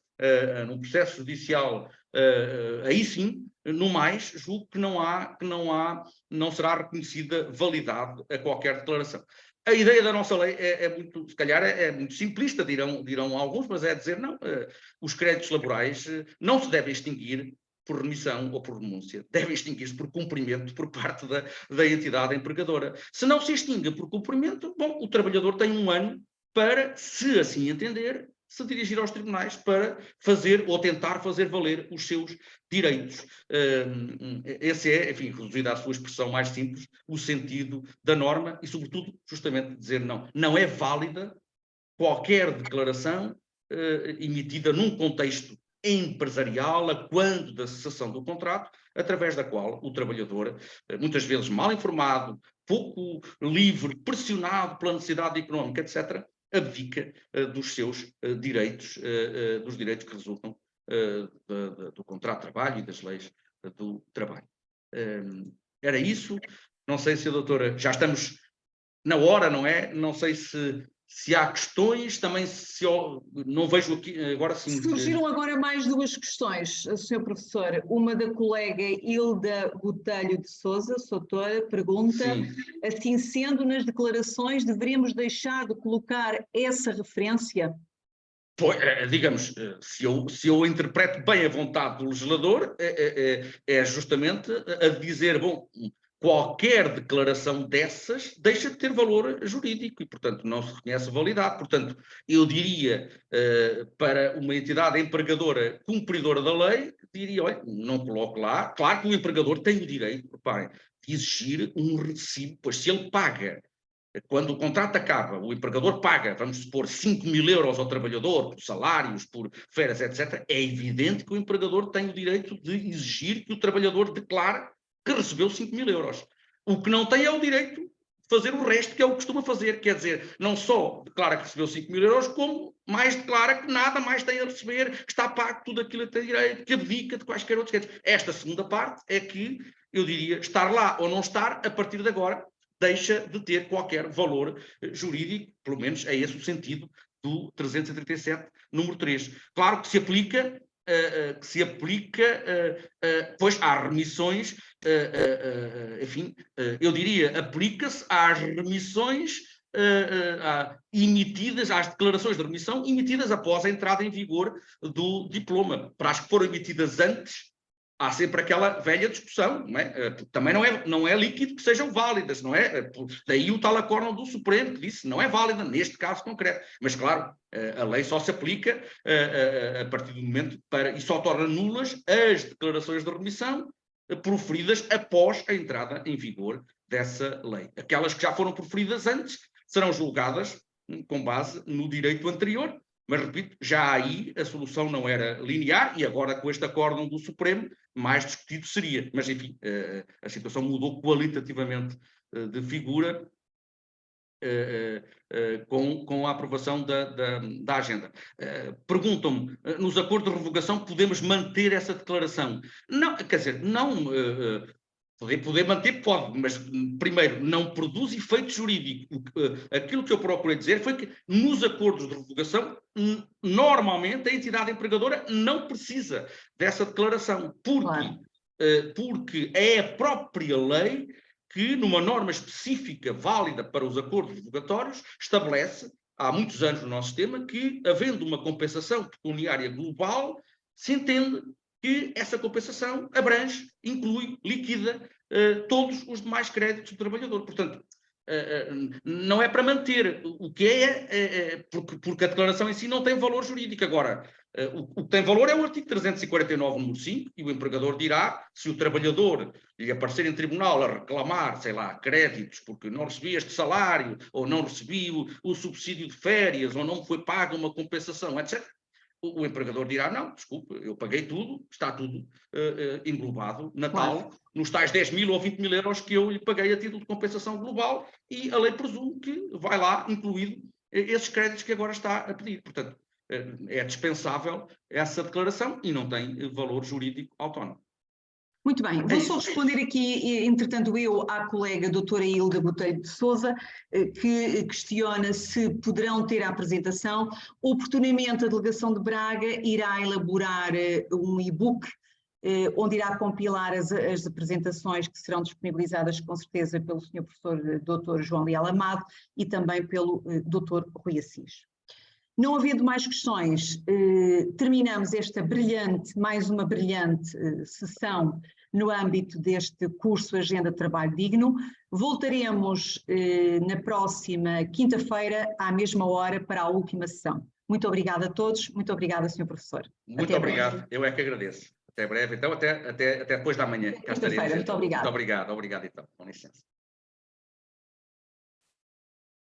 num processo judicial, aí sim, no mais, julgo que não será reconhecida validade a qualquer declaração. A ideia da nossa lei é muito, se calhar, é muito simplista, dirão alguns, mas é dizer, não, os créditos laborais não se devem extinguir por remissão ou por renúncia, devem extinguir-se por cumprimento por parte da entidade empregadora. Se não se extingue por cumprimento, bom, o trabalhador tem um ano para, se assim entender, se dirigir aos tribunais para fazer ou tentar fazer valer os seus direitos. Esse é, enfim, reduzido à sua expressão mais simples, o sentido da norma e, sobretudo, justamente dizer não é válida qualquer declaração emitida num contexto empresarial, a quando da cessação do contrato, através da qual o trabalhador, muitas vezes mal informado, pouco livre, pressionado pela necessidade económica, etc., abdica dos seus direitos, dos direitos que resultam do contrato de trabalho e das leis do trabalho. Era isso. Não sei se a doutora... Já estamos na hora, não é? Não sei se há questões, também se eu não vejo aqui, agora sim. Surgiram agora mais duas questões, Sr. Professor. Uma da colega Hilda Botelho de Sousa, doutora, pergunta, sim, assim sendo, nas declarações deveremos deixar de colocar essa referência? Pois, digamos, se eu interpreto bem a vontade do legislador, é justamente a dizer, bom, qualquer declaração dessas deixa de ter valor jurídico e, portanto, não se reconhece validade. Portanto, eu diria, para uma entidade empregadora cumpridora da lei, diria, olha, não coloque lá. Claro que o empregador tem o direito, reparem, de exigir um recibo, pois se ele paga, quando o contrato acaba, o empregador paga, vamos supor, 5.000 euros ao trabalhador, por salários, por férias, etc., é evidente que o empregador tem o direito de exigir que o trabalhador declare que recebeu 5.000 euros. O que não tem é o direito de fazer o resto que é o que costuma fazer, quer dizer, não só declara que recebeu 5.000 euros, como mais declara que nada mais tem a receber, que está pago tudo aquilo que tem direito, que abdica de quaisquer outros direitos. Esta segunda parte é que, eu diria, estar lá ou não estar, a partir de agora, deixa de ter qualquer valor jurídico, pelo menos é esse o sentido do 337, número 3. Claro que se aplica, pois às remissões, enfim, eu diria, aplica-se às remissões emitidas, às declarações de remissão emitidas após a entrada em vigor do diploma. Para as que foram emitidas antes, há sempre aquela velha discussão, não é? Também não é líquido que sejam válidas, não é? Daí o tal acórdão do Supremo que disse não é válida neste caso concreto. Mas, claro, a lei só se aplica a partir do momento e só torna nulas as declarações de remissão proferidas após a entrada em vigor dessa lei. Aquelas que já foram proferidas antes serão julgadas com base no direito anterior. Mas, repito, já aí a solução não era linear e agora com este acórdão do Supremo mais discutido seria. Mas, enfim, a situação mudou qualitativamente de figura com a aprovação da agenda. Perguntam-me, nos acordos de revogação podemos manter essa declaração? Não, quer dizer, não... Poder manter pode, mas primeiro não produz efeito jurídico. Aquilo que eu procurei dizer foi que nos acordos de revogação, normalmente a entidade empregadora não precisa dessa declaração, porque é a própria lei que, numa norma específica válida para os acordos revogatórios, estabelece, há muitos anos no nosso sistema, que, havendo uma compensação pecuniária global, se entende que essa compensação abrange, inclui, liquida todos os demais créditos do trabalhador. Portanto, não é para manter o que porque a declaração em si não tem valor jurídico. Agora, o que tem valor é o artigo 349, número 5, e o empregador dirá, se o trabalhador lhe aparecer em tribunal a reclamar, sei lá, créditos, porque não recebi este salário, ou não recebi o subsídio de férias, ou não foi paga uma compensação, etc., o empregador dirá, não, desculpe, eu paguei tudo, está tudo englobado na tal, nos tais 10.000 ou 20.000 euros que eu lhe paguei a título de compensação global e a lei presume que vai lá incluído esses créditos que agora está a pedir. Portanto, é dispensável essa declaração e não tem valor jurídico autónomo. Muito bem, vou só responder aqui, entretanto, eu à colega doutora Hilda Botelho de Sousa, que questiona se poderão ter a apresentação. Oportunamente, a Delegação de Braga irá elaborar um e-book onde irá compilar as apresentações que serão disponibilizadas com certeza pelo Sr. Professor Dr. João Leal Amado e também pelo Dr. Rui Assis. Não havendo mais questões, terminamos esta mais uma brilhante sessão no âmbito deste curso Agenda de Trabalho Digno. Voltaremos na próxima quinta-feira, à mesma hora, para a última sessão. Muito obrigada a todos, muito obrigada, Sr. Professor. Muito obrigado, eu é que agradeço. Até breve, então, até depois da manhã. Quinta-feira, muito obrigada. Muito obrigado então, com licença.